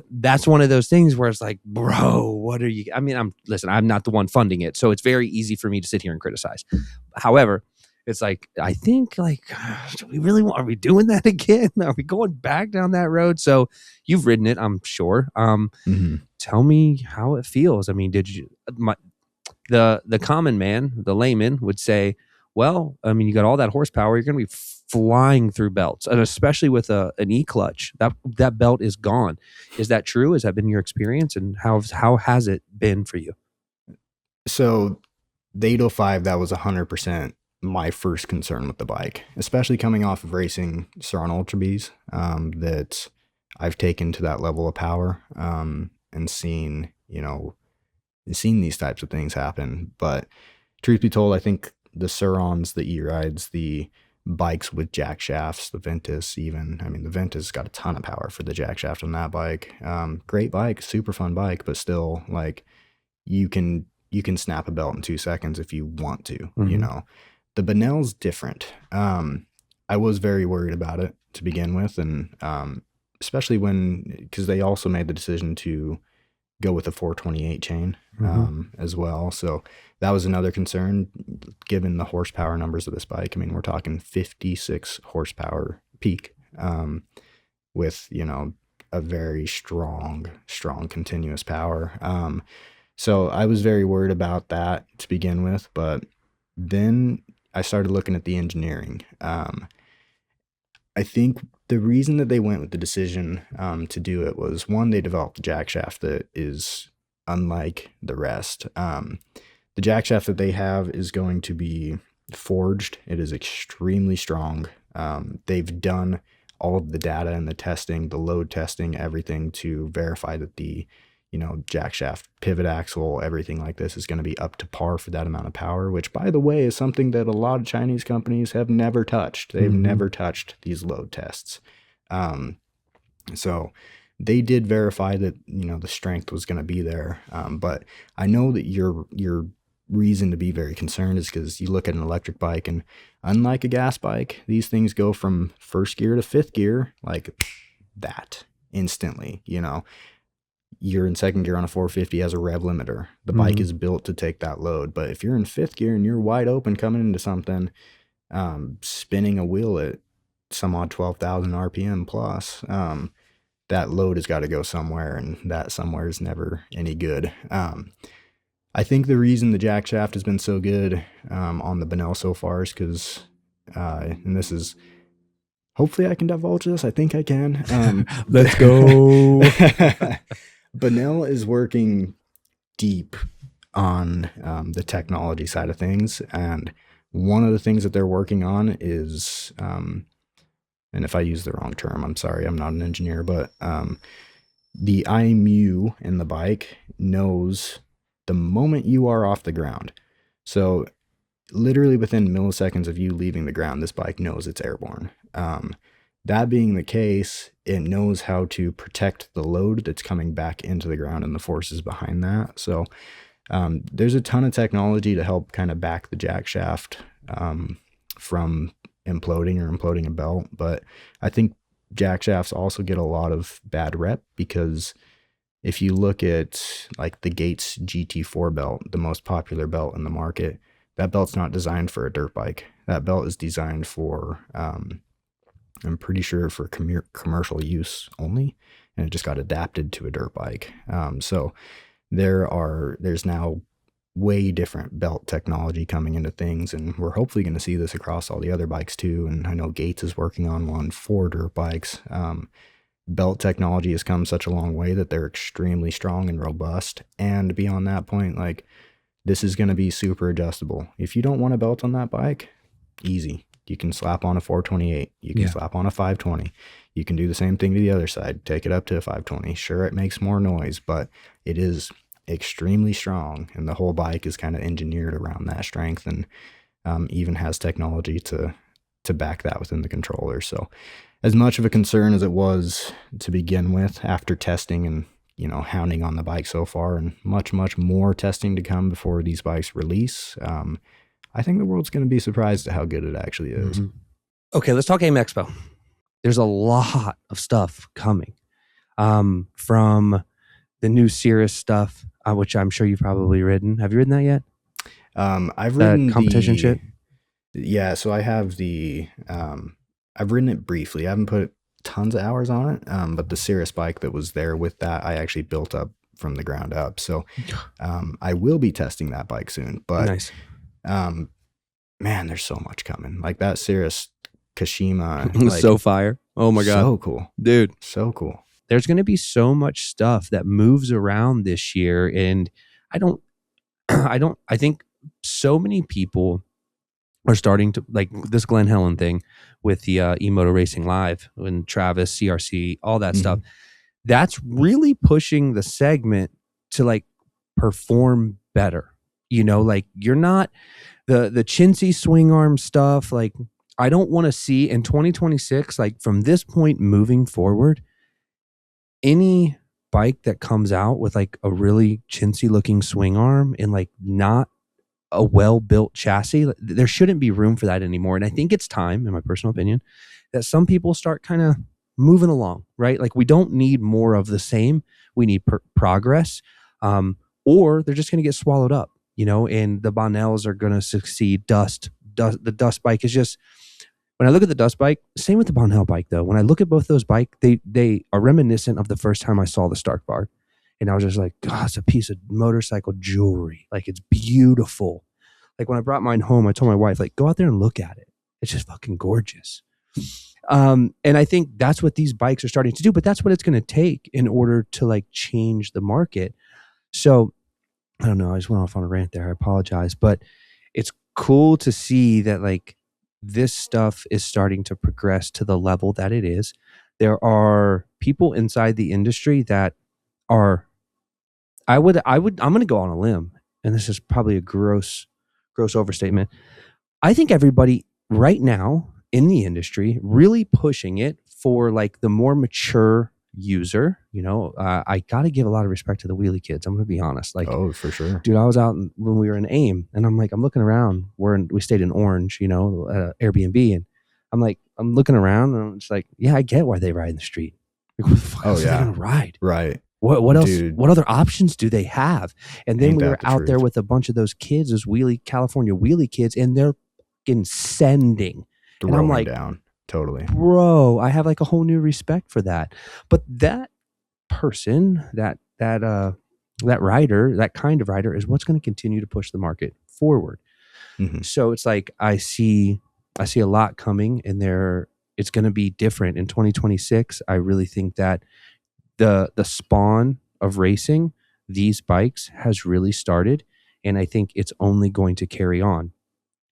[SPEAKER 2] that's one of those things where it's like, bro, what are you? I mean, I'm not the one funding it, so it's very easy for me to sit here and criticize. However, it's like, I think like, do we really are we doing that again? Are we going back down that road? So you've ridden it, I'm sure. Tell me how it feels. I mean, the common man, the layman would say, well, I mean, you got all that horsepower, you're going to be flying through belts, and especially with an E-clutch, that belt is gone. Is that true? Has that been your experience? And how has it been for you?
[SPEAKER 1] So the 805, that was 100% my first concern with the bike, especially coming off of racing Saran Ultra Bs, that I've taken to that level of power, and seen these types of things happen. But truth be told, I think the Surons, the E-Rides, the bikes with jack shafts, the Ventus even, I mean, the Ventus got a ton of power for the jack shaft on that bike. Great bike, super fun bike, but still, like, you can snap a belt in 2 seconds if you want to. The Banell's different. I was very worried about it to begin with, and especially because they also made the decision to go with a 428 chain as well. So that was another concern, given the horsepower numbers of this bike. I mean, we're talking 56 horsepower peak, with, a very strong continuous power. So I was very worried about that to begin with, but then I started looking at the engineering. I think the reason that they went with the decision to do it was, one, they developed a jack shaft that is unlike the rest. The jack shaft that they have is going to be forged. It is extremely strong. They've done all of the data and the testing, the load testing, everything to verify that the jack shaft, pivot axle, everything like this is going to be up to par for that amount of power, which, by the way, is something that a lot of Chinese companies have never touched. They've never touched these load tests. So they did verify that, the strength was going to be there. But I know that your reason to be very concerned is because you look at an electric bike, and unlike a gas bike, these things go from first gear to fifth gear like that instantly. You're in second gear on a 450 as a rev limiter. The bike is built to take that load. But if you're in fifth gear and you're wide open coming into something, spinning a wheel at some odd 12,000 RPM plus, that load has got to go somewhere, and that somewhere is never any good. I think the reason the jack shaft has been so good on the Banell so far is because, and this is, hopefully I can divulge this. I think I can.
[SPEAKER 2] Let's go.
[SPEAKER 1] Banell is working deep on the technology side of things. And one of the things that they're working on is, and if I use the wrong term, I'm sorry, I'm not an engineer, but the IMU in the bike knows the moment you are off the ground. So literally within milliseconds of you leaving the ground, this bike knows it's airborne. That being the case, it knows how to protect the load that's coming back into the ground and the forces behind that. So there's a ton of technology to help kind of back the jack shaft from imploding a belt. But I think jack shafts also get a lot of bad rep, because if you look at like the Gates GT4 belt, the most popular belt in the market, that belt's not designed for a dirt bike. That belt is designed for, I'm pretty sure, for commercial use only, and it just got adapted to a dirt bike. So there's now way different belt technology coming into things, and we're hopefully going to see this across all the other bikes too. And I know Gates is working on one for dirt bikes. Belt technology has come such a long way that they're extremely strong and robust. And beyond that point, like, this is going to be super adjustable. If you don't want a belt on that bike, easy. You can slap on a 428. You can slap on a 520. You can do the same thing to the other side. Take it up to a 520. Sure, it makes more noise, but it is extremely strong, and the whole bike is kind of engineered around that strength, and even has technology to back that within the controller. So as much of a concern as it was to begin with, after testing and hounding on the bike so far, and much more testing to come before these bikes release, I think the world's going to be surprised at how good it actually is.
[SPEAKER 2] Mm-hmm. Okay, let's talk AIM Expo. There's a lot of stuff coming, from the new Cirrus stuff, which I'm sure you've probably ridden. Have you ridden that yet?
[SPEAKER 1] I've ridden
[SPEAKER 2] that competition shit.
[SPEAKER 1] Yeah, so I have I've ridden it briefly. I haven't put tons of hours on it, but the Cirrus bike that was there with that, I actually built up from the ground up. So I will be testing that bike soon. But
[SPEAKER 2] nice.
[SPEAKER 1] Man, there's so much coming. Like that Cirrus Kashima,
[SPEAKER 2] like, so fire. Oh my god,
[SPEAKER 1] so cool,
[SPEAKER 2] dude,
[SPEAKER 1] so cool.
[SPEAKER 2] There's going to be so much stuff that moves around this year, and I think so many people are starting to, like this Glen Helen thing with the E-Moto Racing Live and Travis, CRC, all that stuff. That's really pushing the segment to like perform better. Like you're not the chintzy swing arm stuff. Like I don't want to see in 2026, like from this point moving forward, any bike that comes out with like a really chintzy looking swing arm and like not a well-built chassis, there shouldn't be room for that anymore. And I think it's time, in my personal opinion, that some people start kind of moving along, right? Like we don't need more of the same. We need progress, or they're just going to get swallowed up, and the Bonnells are going to succeed. The Dust bike is just, when I look at the Dust bike, same with the Bonnell bike though. When I look at both those bikes, they are reminiscent of the first time I saw the Stark Bar. And I was just like, God, it's a piece of motorcycle jewelry. Like it's beautiful. Like when I brought mine home, I told my wife, like, go out there and look at it. It's just fucking gorgeous. And I think that's what these bikes are starting to do, but that's what it's going to take in order to like change the market. So I don't know. I just went off on a rant there. I apologize, but it's cool to see that like this stuff is starting to progress to the level that it is. There are people inside the industry that are, I'm going to go on a limb, and this is probably a gross overstatement. I think everybody right now in the industry really pushing it for like the more mature user. I got to give a lot of respect to the wheelie kids. I'm going to be honest. Like,
[SPEAKER 1] oh, for sure,
[SPEAKER 2] dude. I was out when we were in AIM, and I'm looking around. We stayed in Orange, at Airbnb, and I'm looking around, and I'm just like, yeah, I get why they ride in the street. Like, what the fuck else are they gonna ride?
[SPEAKER 1] Right.
[SPEAKER 2] What else?
[SPEAKER 1] Dude,
[SPEAKER 2] what other options do they have? And then we were out there
[SPEAKER 1] truth.
[SPEAKER 2] with a bunch of those kids, those California wheelie kids, and they're fucking sending.
[SPEAKER 1] Throwing
[SPEAKER 2] and I'm like,
[SPEAKER 1] down. Totally.
[SPEAKER 2] Bro, I have like a whole new respect for that. But that person, that rider, that kind of rider is what's going to continue to push the market forward.
[SPEAKER 1] Mm-hmm.
[SPEAKER 2] So it's like I see a lot coming, and it's going to be different in 2026. I really think that the spawn of racing, these bikes, has really started, And I think it's only going to carry on.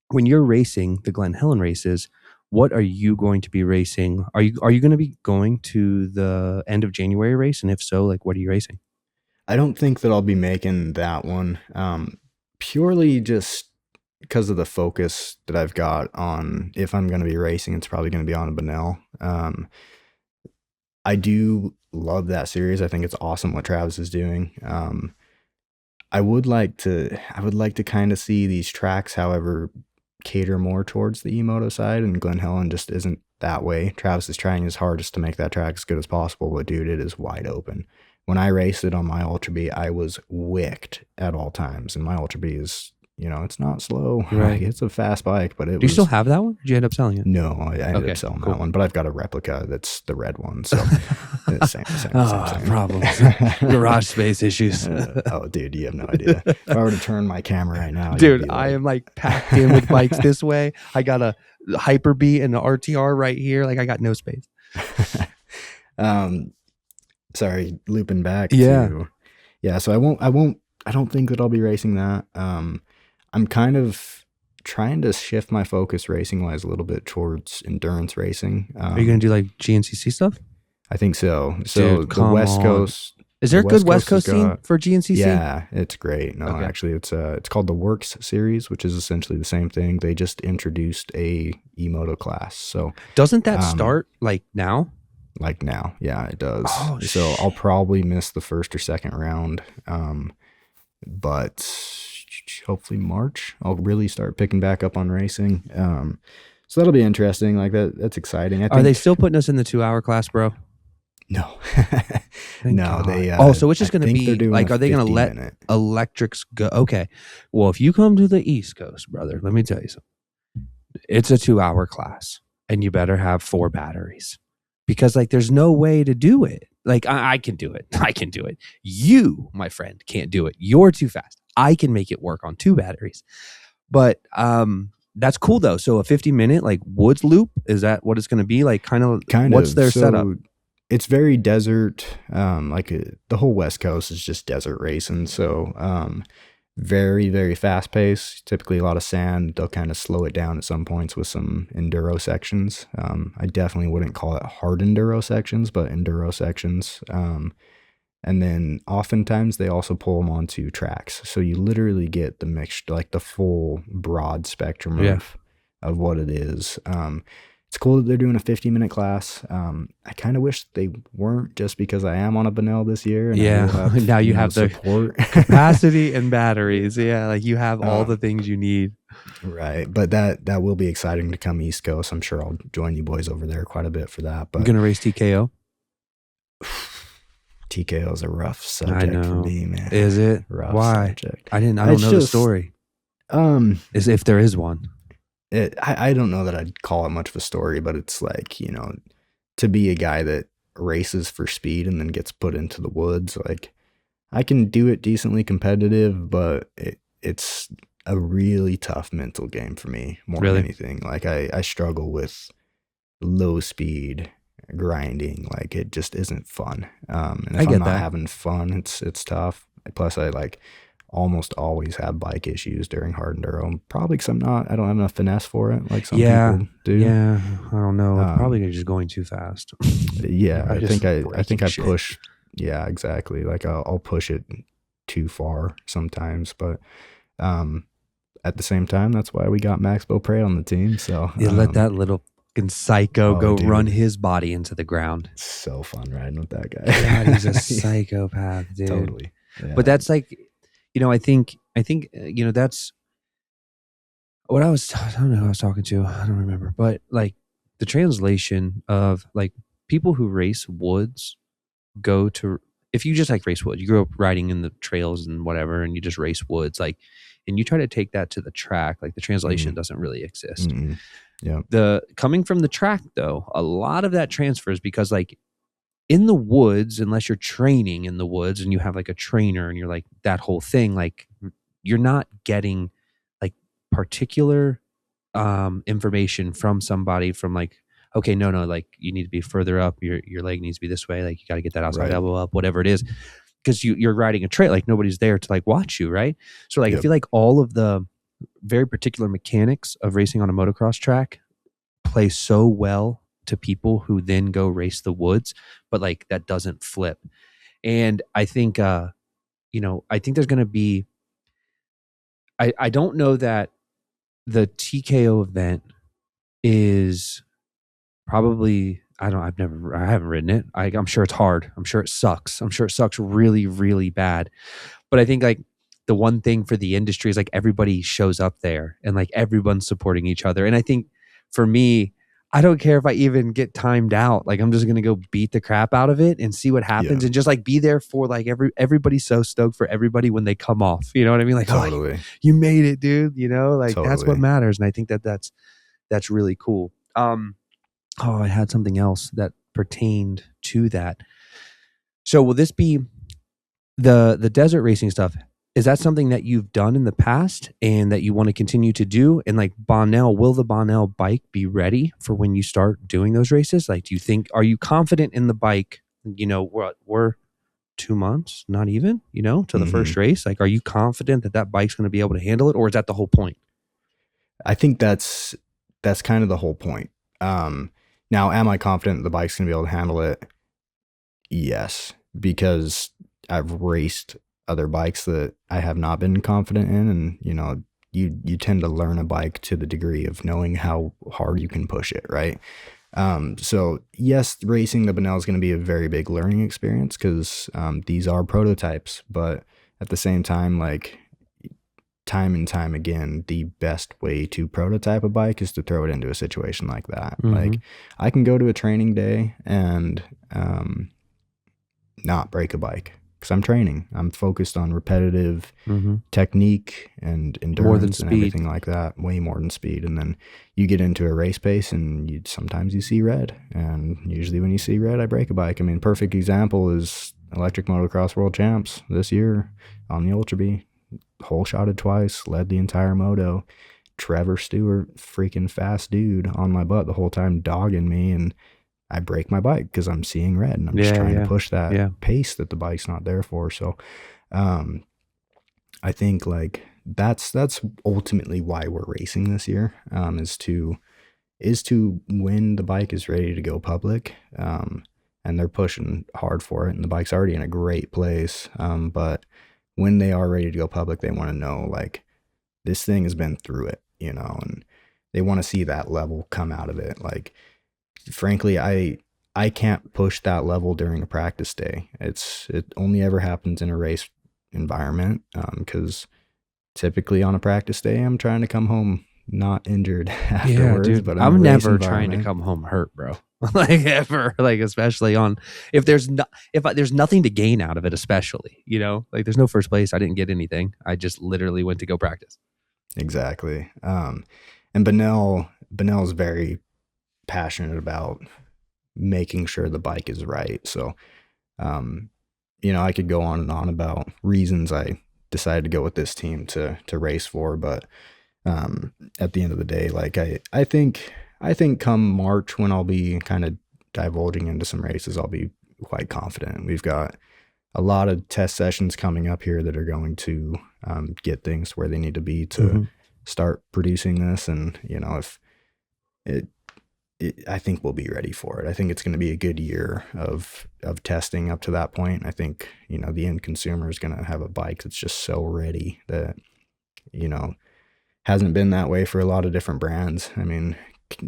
[SPEAKER 2] When you're racing the Glen Helen races, what are you going to be racing? Are you going to be going to the end of January race? And if so, like, what are you racing?
[SPEAKER 1] I don't think that I'll be making that one, purely just because of the focus that I've got on if I'm going to be racing, it's probably going to be on a Banell. I do love that series. I think it's awesome what Travis is doing. I would like to kind of see these tracks, however, cater more towards the E-Moto side, and Glen Helen just isn't that way. Travis is trying his hardest to make that track as good as possible, but dude, it is wide open. When I raced it on my Ultra B, I was wicked at all times, and my Ultra B is, it's not slow.
[SPEAKER 2] Right.
[SPEAKER 1] It's a fast bike, but
[SPEAKER 2] Do you still have that one? Or did you end up selling it?
[SPEAKER 1] No, I ended up selling that one, but I've got a replica that's the red one. So same.
[SPEAKER 2] Problems. Garage space issues.
[SPEAKER 1] Oh, dude, you have no idea. If I were to turn my camera right now,
[SPEAKER 2] dude, I am like packed in with bikes this way. I got a Hyper B and the RTR right here. Like I got no space.
[SPEAKER 1] Sorry, looping back.
[SPEAKER 2] Yeah.
[SPEAKER 1] So I don't think that I'll be racing that. I'm kind of trying to shift my focus racing wise a little bit towards endurance racing.
[SPEAKER 2] Are you going to do like GNCC stuff?
[SPEAKER 1] I think so. So
[SPEAKER 2] Dude,
[SPEAKER 1] the West Coast.
[SPEAKER 2] Is there a good West Coast scene for GNCC?
[SPEAKER 1] Yeah, it's great. No, actually, it's called the Works series, which is essentially the same thing. They just introduced a E-Moto class. So
[SPEAKER 2] doesn't that start like now?
[SPEAKER 1] Like now, yeah, it does.
[SPEAKER 2] Oh,
[SPEAKER 1] so I'll probably miss the first or second round, but hopefully March I'll really start picking back up on racing. So that'll be interesting. Like that's exciting.
[SPEAKER 2] Are they still putting us in the 2-hour class, bro?
[SPEAKER 1] No,
[SPEAKER 2] no.
[SPEAKER 1] They.
[SPEAKER 2] So it's just going to be like, are they going to let Electrix go? Okay, well, if you come to the East Coast, brother, let me tell you something. It's a 2-hour class, and you better have 4 batteries. Because like there's no way to do it. Like I can do it. I can do it. You, my friend, can't do it. You're too fast. I can make it work on 2 batteries. But that's cool though. So a 50-minute like woods loop, is that what it's going to be? Like kind of what's their setup?
[SPEAKER 1] It's very desert. The whole West Coast is just desert racing. So very, very fast pace, typically a lot of sand. They'll kind of slow it down at some points with some enduro sections. I definitely wouldn't call it hard enduro sections, but enduro sections. And then oftentimes they also pull them onto tracks. So you literally get the mixed, like the full broad spectrum of what it is. It's cool that they're doing a 50-minute class. I kind of wish they weren't, just because I am on a Banell this year. And
[SPEAKER 2] now you have the
[SPEAKER 1] support,
[SPEAKER 2] capacity and batteries. Yeah, like you have all the things you need.
[SPEAKER 1] Right, but that will be exciting to come East Coast. I'm sure I'll join you boys over there quite a bit for that. But
[SPEAKER 2] I'm gonna race TKO.
[SPEAKER 1] TKO is a rough subject for me, man.
[SPEAKER 2] Is it?
[SPEAKER 1] Rough
[SPEAKER 2] Why?
[SPEAKER 1] Subject.
[SPEAKER 2] I don't know the story. Is if there is one.
[SPEAKER 1] I don't know that I'd call it much of a story, but it's like, to be a guy that races for speed and then gets put into the woods, like I can do it decently competitive, but it's a really tough mental game for me more than anything. Like I struggle with low speed grinding. Like it just isn't fun. And if I'm not having fun, it's tough. Plus I almost always have bike issues during hard enduro. Probably because I don't have enough finesse for it, like some people do.
[SPEAKER 2] Yeah, I don't know. Probably just going too fast.
[SPEAKER 1] Yeah, I think I push. Yeah, exactly. Like I'll push it too far sometimes, but at the same time, that's why we got Max Beaupre on the team. So
[SPEAKER 2] you let that little fucking psycho go run his body into the ground.
[SPEAKER 1] It's so fun riding with that guy.
[SPEAKER 2] God, he's a psychopath, dude.
[SPEAKER 1] Totally. Yeah.
[SPEAKER 2] But that's like, I think that's what I don't know who I was talking to. I don't remember. But like the translation of like people who race woods go to, if you just like race woods, you grow up riding in the trails and whatever, and you just race woods, like, and you try to take that to the track, like the translation doesn't really exist.
[SPEAKER 1] Yeah.
[SPEAKER 2] The coming from the track though, a lot of that transfers because like in the woods, unless you're training in the woods and you have like a trainer and you're like that whole thing, like you're not getting like particular information from somebody from like, okay, no, like you need to be further up, your leg needs to be this way, like you got to get that outside elbow up, whatever it is. because you're riding a trail, like nobody's there to like watch you, right? So like I
[SPEAKER 1] Yep.
[SPEAKER 2] feel like all of the very particular mechanics of racing on a motocross track play so well to people who then go race the woods, but like that doesn't flip. And I think I think there's going to be, I don't know that the TKO event is probably, I haven't ridden it. I'm sure it's hard. I'm sure it sucks. I'm sure it sucks really, really bad. But I think like the one thing for the industry is like everybody shows up there and like everyone's supporting each other. And I think for me, I don't care if I even get timed out. Like I'm just gonna go beat the crap out of it and see what
[SPEAKER 1] Yeah.
[SPEAKER 2] happens, and just like be there for like everybody's so stoked for everybody when they come off. You know what I mean? Like,
[SPEAKER 1] Totally.
[SPEAKER 2] you made it, dude. You know, like that's what
[SPEAKER 1] Totally.
[SPEAKER 2] matters. And I think that's really cool. I had something else that pertained to that. So will this be the desert racing stuff? Is that something that you've done in the past and that you want to continue to do? And like Bonnell, will the Bonnell bike be ready for when you start doing those races? Like, are you confident in the bike? You know, we're 2 months, not even, to the first race. Like, are you confident that that bike's going to be able to handle it, or is that the whole point?
[SPEAKER 1] I think that's kind of the whole point. Now, am I confident the bike's going to be able to handle it? Yes, because I've raced other bikes that I have not been confident in, and you tend to learn a bike to the degree of knowing how hard you can push it, right? So yes, racing the Banell is going to be a very big learning experience because these are prototypes, but at the same time, like time and time again, the best way to prototype a bike is to throw it into a situation like that. Like I can go to a training day and not break a bike because I'm training. I'm focused on repetitive technique and endurance and everything like that, way more than speed. And then you get into a race pace and sometimes you see red. And usually when you see red, I break a bike. I mean, perfect example is Electric Motocross World Champs this year on the Ultra B. Hole shotted twice, led the entire moto. Trevor Stewart, freaking fast dude, on my butt the whole time, dogging me, and I break my bike because I'm seeing red and I'm just trying to push that pace that the bike's not there for. So I think like that's ultimately why we're racing this year, is to when the bike is ready to go public, and they're pushing hard for it and the bike's already in a great place, but when they are ready to go public, they want to know like this thing has been through it, and they want to see that level come out of it. Like, frankly, I can't push that level during a practice day. It only ever happens in a race environment, because typically on a practice day, I'm trying to come home not injured afterwards.
[SPEAKER 2] Yeah, dude,
[SPEAKER 1] but
[SPEAKER 2] I'm never trying to come home hurt, bro. Like ever, like especially if there's nothing to gain out of it, especially, like there's no first place. I didn't get anything. I just literally went to go practice.
[SPEAKER 1] Exactly. And Bonnell's very passionate about making sure the bike is right. So, I could go on and on about reasons I decided to go with this team to race for, but at the end of the day, like I think come March, when I'll be kind of divulging into some races, I'll be quite confident. We've got a lot of test sessions coming up here that are going to get things where they need to be to start producing this. And, if I think we'll be ready for it. I think it's going to be a good year of testing up to that point. I think, the end consumer is going to have a bike that's just so ready that, hasn't been that way for a lot of different brands. I mean,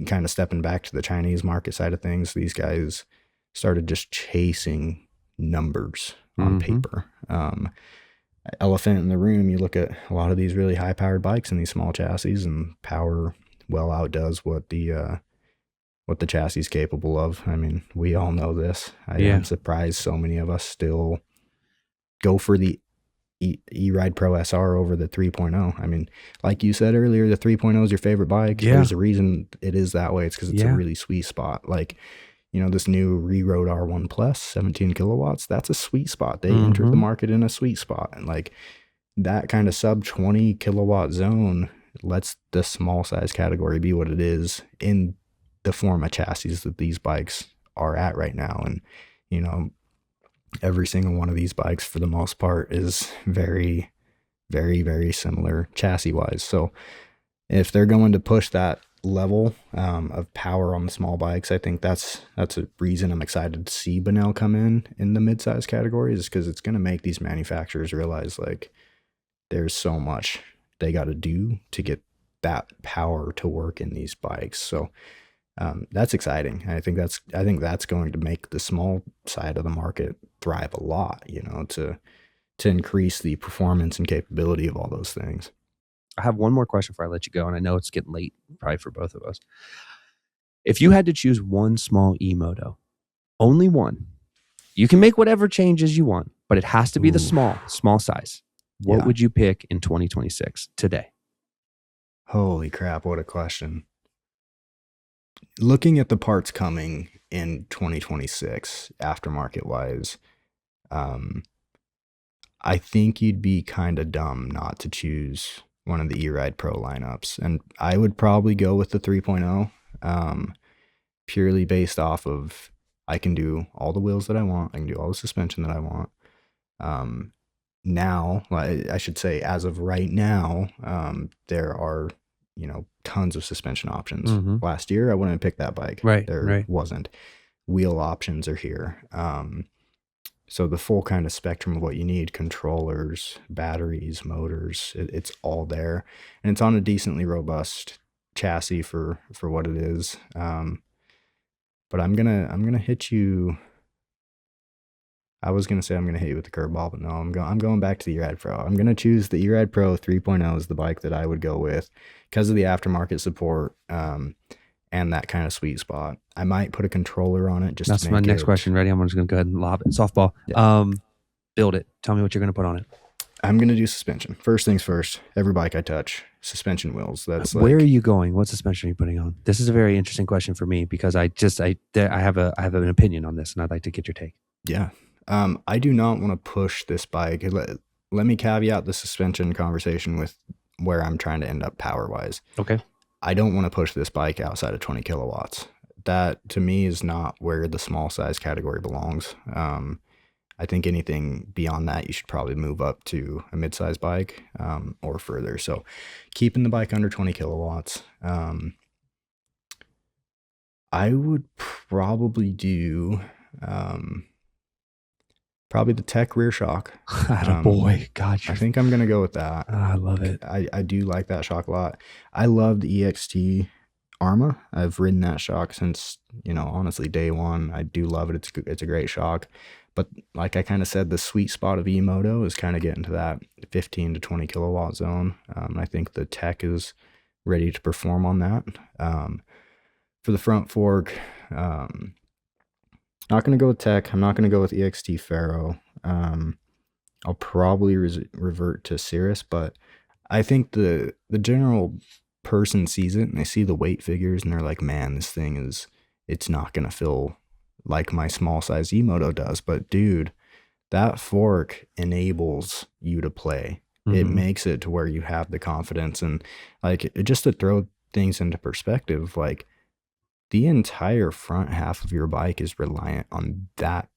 [SPEAKER 1] kind of stepping back to the Chinese market side of things, these guys started just chasing numbers on paper. Elephant in the room, you look at a lot of these really high powered bikes in these small chassis, and power well outdoes what the chassis is capable of. I mean, we all know this. I'm surprised so many of us still go for the E-Ride Pro SR over the 3.0. I mean, like you said earlier, the 3.0 is your favorite bike. Yeah. There's a reason it is that way. It's because it's a really sweet spot. Like, this new Re-Road R1 Plus, 17 kilowatts, that's a sweet spot. They entered the market in a sweet spot. And like that kind of sub 20 kilowatt zone lets the small size category be what it is in the form of chassis that these bikes are at right now. And, Every single one of these bikes, for the most part, is very, very, very similar chassis wise. So if they're going to push that level of power on the small bikes, I think that's a reason I'm excited to see Banell come in the midsize category, is because it's going to make these manufacturers realize like there's so much they got to do to get that power to work in these bikes. So that's exciting. I think that's going to make the small side of the market thrive a lot. You know, to increase the performance and capability of all those things.
[SPEAKER 2] I have one more question before I let you go, and I know it's getting late, probably for both of us. If you had to choose one small E-Moto, only one, you can make whatever changes you want, but it has to be the
[SPEAKER 1] Ooh,
[SPEAKER 2] small size. What
[SPEAKER 1] yeah.
[SPEAKER 2] would you pick in 2026 today?
[SPEAKER 1] Holy crap! What a question. Looking at the parts coming in 2026, aftermarket wise, um, I think you'd be kind of dumb not to choose one of the E-Ride Pro lineups. And I would probably go with the 3.0, purely based off of I can do all the wheels that I want. I can do all the suspension that I want. Um, Now, I should say, as of right now, there are, tons of suspension options.
[SPEAKER 2] Mm-hmm.
[SPEAKER 1] Last year, I wouldn't have picked that bike.
[SPEAKER 2] Right,
[SPEAKER 1] There
[SPEAKER 2] right.
[SPEAKER 1] wasn't. Wheel options are here. So the full kind of spectrum of what you need, controllers, batteries, motors, it's all there. And it's on a decently robust chassis for what it is. But I'm gonna hit you. I was gonna say I'm gonna hit you with the curveball, but no, I'm going back to the E-Ride Pro. I'm gonna choose the E-Ride Pro 3.0 as the bike that I would go with because of the aftermarket support, and that kind of sweet spot. I might put a controller on it just
[SPEAKER 2] That's
[SPEAKER 1] to
[SPEAKER 2] my
[SPEAKER 1] make
[SPEAKER 2] next
[SPEAKER 1] it.
[SPEAKER 2] question. Ready? I'm just going to go ahead and lob it. Softball.
[SPEAKER 1] Yeah.
[SPEAKER 2] Build it. Tell me what you're going to put on it.
[SPEAKER 1] I'm gonna do suspension. First things first. Every bike I touch, suspension wheels. That's
[SPEAKER 2] Where are
[SPEAKER 1] like,
[SPEAKER 2] you going? What suspension are you putting on? This is a very interesting question for me because I have an opinion on this, and I'd like to get your take.
[SPEAKER 1] yeah. I do not want to push this bike. Let me caveat the suspension conversation with where I'm trying to end up power wise.
[SPEAKER 2] Okay.
[SPEAKER 1] I don't want to push this bike outside of 20 kilowatts. That to me is not where the small size category belongs. I think anything beyond that, you should probably move up to a mid-size bike, or further. So keeping the bike under 20 kilowatts. I would probably do, probably the Tech rear shock.
[SPEAKER 2] Boy, God,
[SPEAKER 1] I think I'm going to go with that.
[SPEAKER 2] I love it.
[SPEAKER 1] I do like that shock a lot. I love the EXT Arma. I've ridden that shock since, honestly, day one. I do love it. It's a great shock. But like I kind of said, the sweet spot of E-Moto is kind of getting to that 15 to 20 kilowatt zone. I think the Tech is ready to perform on that. For the front fork, not going to go with Tech. I'm not going to go with EXT Faro. I'll probably revert to Cirrus, but I think the general person sees it and they see the weight figures and they're like, man, this thing it's not going to feel like my small size E-Moto does. But dude, that fork enables you to play. It makes it to where you have the confidence. And like, just to throw things into perspective, like the entire front half of your bike is reliant on that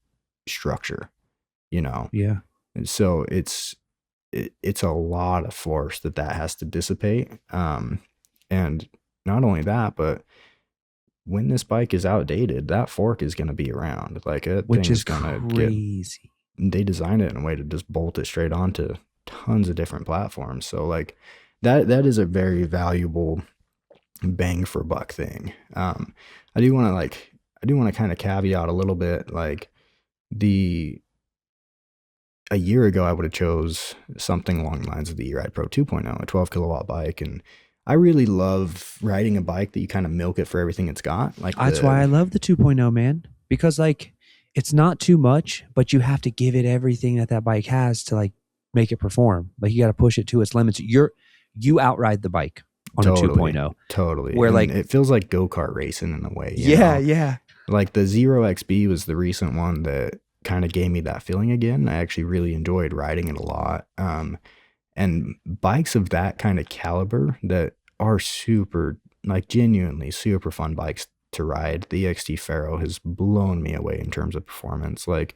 [SPEAKER 1] structure,
[SPEAKER 2] Yeah.
[SPEAKER 1] so it's a lot of force that has to dissipate. And not only that, but when this bike is outdated, that fork is going to be around. Like, that
[SPEAKER 2] Which
[SPEAKER 1] thing
[SPEAKER 2] is
[SPEAKER 1] going to
[SPEAKER 2] crazy.
[SPEAKER 1] they designed it in a way to just bolt it straight onto tons of different platforms. So like that is a very valuable bang for buck thing. I do want to kind of caveat a little bit, like a year ago, I would have chose something along the lines of the E-Ride Pro 2.0, a 12 kilowatt bike. And I really love riding a bike that you kind of milk it for everything it's got. Like,
[SPEAKER 2] That's why I love the 2.0, man, because like it's not too much, but you have to give it everything that bike has to like make it perform. Like, you got to push it to its limits. You outride the bike on a 2.0.
[SPEAKER 1] Totally.
[SPEAKER 2] Where
[SPEAKER 1] and
[SPEAKER 2] like
[SPEAKER 1] it feels like go-kart racing in a way.
[SPEAKER 2] Yeah.
[SPEAKER 1] Like the Zero XB was the recent one that kind of gave me that feeling again. I actually really enjoyed riding it a lot. And bikes of that kind of caliber that are super, like genuinely super fun bikes to ride. The EXT Faro has blown me away in terms of performance. Like,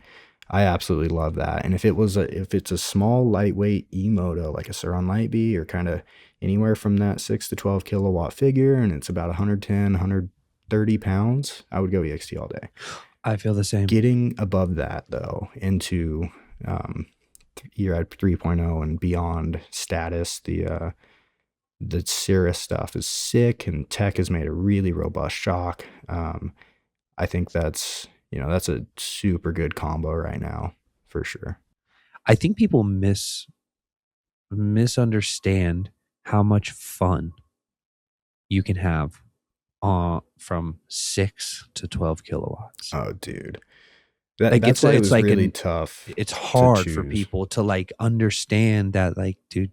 [SPEAKER 1] I absolutely love that. And if it's a small lightweight E-Moto like a Sur-Ron Lightbee or kind of anywhere from that 6 to 12 kilowatt figure and it's about 110, 130 pounds, I would go EXT all day.
[SPEAKER 2] I feel the same.
[SPEAKER 1] Getting above that though into you're at 3.0 and beyond status, the Cirrus stuff is sick, and Tech has made a really robust shock. I think that's a super good combo right now for sure.
[SPEAKER 2] I think people misunderstand how much fun you can have from 6 to 12 kilowatts.
[SPEAKER 1] Oh, dude,
[SPEAKER 2] Like
[SPEAKER 1] that's why it
[SPEAKER 2] it's
[SPEAKER 1] was
[SPEAKER 2] like
[SPEAKER 1] really tough
[SPEAKER 2] it's
[SPEAKER 1] to
[SPEAKER 2] hard for
[SPEAKER 1] choose.
[SPEAKER 2] people to like understand that, like, dude,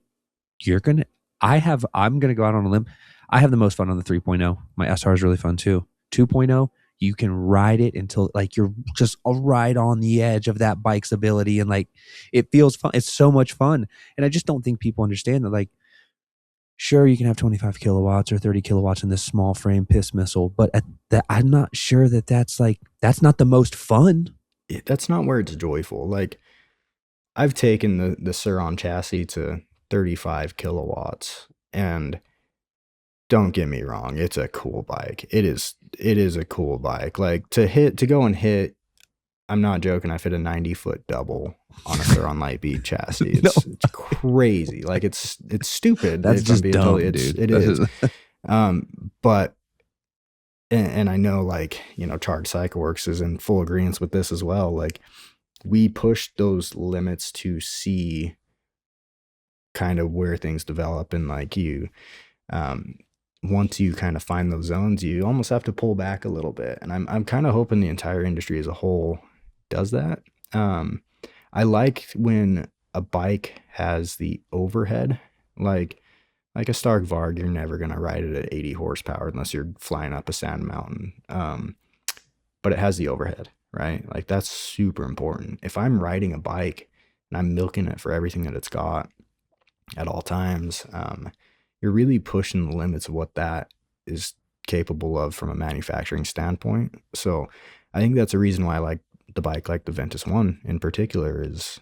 [SPEAKER 2] you're gonna I'm gonna go out on a limb. I have the most fun on the 3.0. My SR is really fun too. 2.0, you can ride it until like you're just right on the edge of that bike's ability, and like it feels fun. It's so much fun. And I just don't think people understand that, like, sure, you can have 25 kilowatts or 30 kilowatts in this small frame piss missile, but at that, I'm not sure that that's not the most fun.
[SPEAKER 1] That's not where it's joyful. Like I've taken the Sur-Ron chassis to 35 kilowatts, and don't get me wrong, it's a cool bike. It is a cool bike. Like to go and hit. I'm not joking. I've hit a 90-foot double on a Sur-Ron Lightbee chassis.
[SPEAKER 2] No,
[SPEAKER 1] It's crazy. Like it's stupid.
[SPEAKER 2] that's
[SPEAKER 1] If I'm
[SPEAKER 2] just
[SPEAKER 1] being totally,
[SPEAKER 2] dumb, dude.
[SPEAKER 1] it is. But and I know like Charged Cycle Works is in full agreement with this as well. Like we pushed those limits to see kind of where things develop, and like um once you kind of find those zones, you almost have to pull back a little bit. And I'm kind of hoping the entire industry as a whole does that. Um, I like when a bike has the overhead, like a Stark Varg. You're never gonna ride it at 80 horsepower unless you're flying up a sand mountain. But it has the overhead, right? Like that's super important. If I'm riding a bike and I'm milking it for everything that it's got at all times, you're really pushing the limits of what that is capable of from a manufacturing standpoint. So I think that's a reason why I like the bike like the Ventus One in particular. Is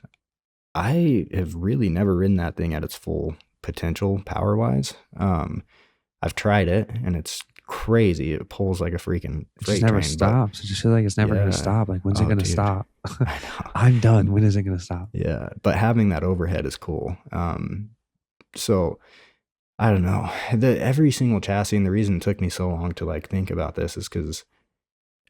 [SPEAKER 1] I have really never ridden that thing at its full potential power wise. I've tried it and it's crazy. It pulls like a freaking
[SPEAKER 2] It just
[SPEAKER 1] freight
[SPEAKER 2] never
[SPEAKER 1] train. But
[SPEAKER 2] stops. I just feel like it's never gonna
[SPEAKER 1] yeah,
[SPEAKER 2] stop. Like, when's it
[SPEAKER 1] oh
[SPEAKER 2] gonna
[SPEAKER 1] dude,
[SPEAKER 2] stop?
[SPEAKER 1] I know.
[SPEAKER 2] I'm done. When is it gonna stop?
[SPEAKER 1] Yeah, but having that overhead is cool. So I don't know. Every single chassis, and the reason it took me so long to like think about this is because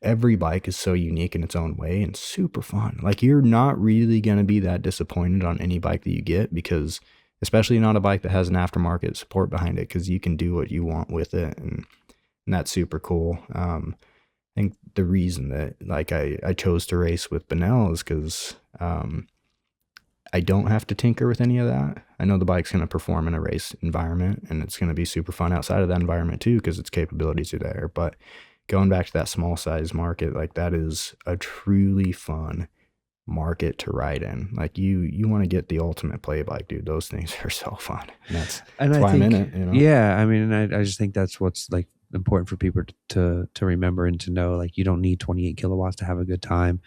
[SPEAKER 1] every bike is so unique in its own way and super fun. Like you're not really gonna be that disappointed on any bike that you get, because especially not a bike that has an aftermarket support behind it, because you can do what you want with it, and that's super cool. I think the reason that like I chose to race with Banell is because I don't have to tinker with any of that. I know the bike's going to perform in a race environment, and it's going to be super fun outside of that environment too, because its capabilities are there. But going back to that small size market, like that is a truly fun market to ride in. Like you want to get the ultimate play bike, dude. Those things are so fun. And
[SPEAKER 2] And
[SPEAKER 1] that's
[SPEAKER 2] I
[SPEAKER 1] why I'm in
[SPEAKER 2] think,
[SPEAKER 1] it.
[SPEAKER 2] yeah, I mean, I just think that's what's like important for people to remember and to know. Like, you don't need 28 kilowatts to have a good time.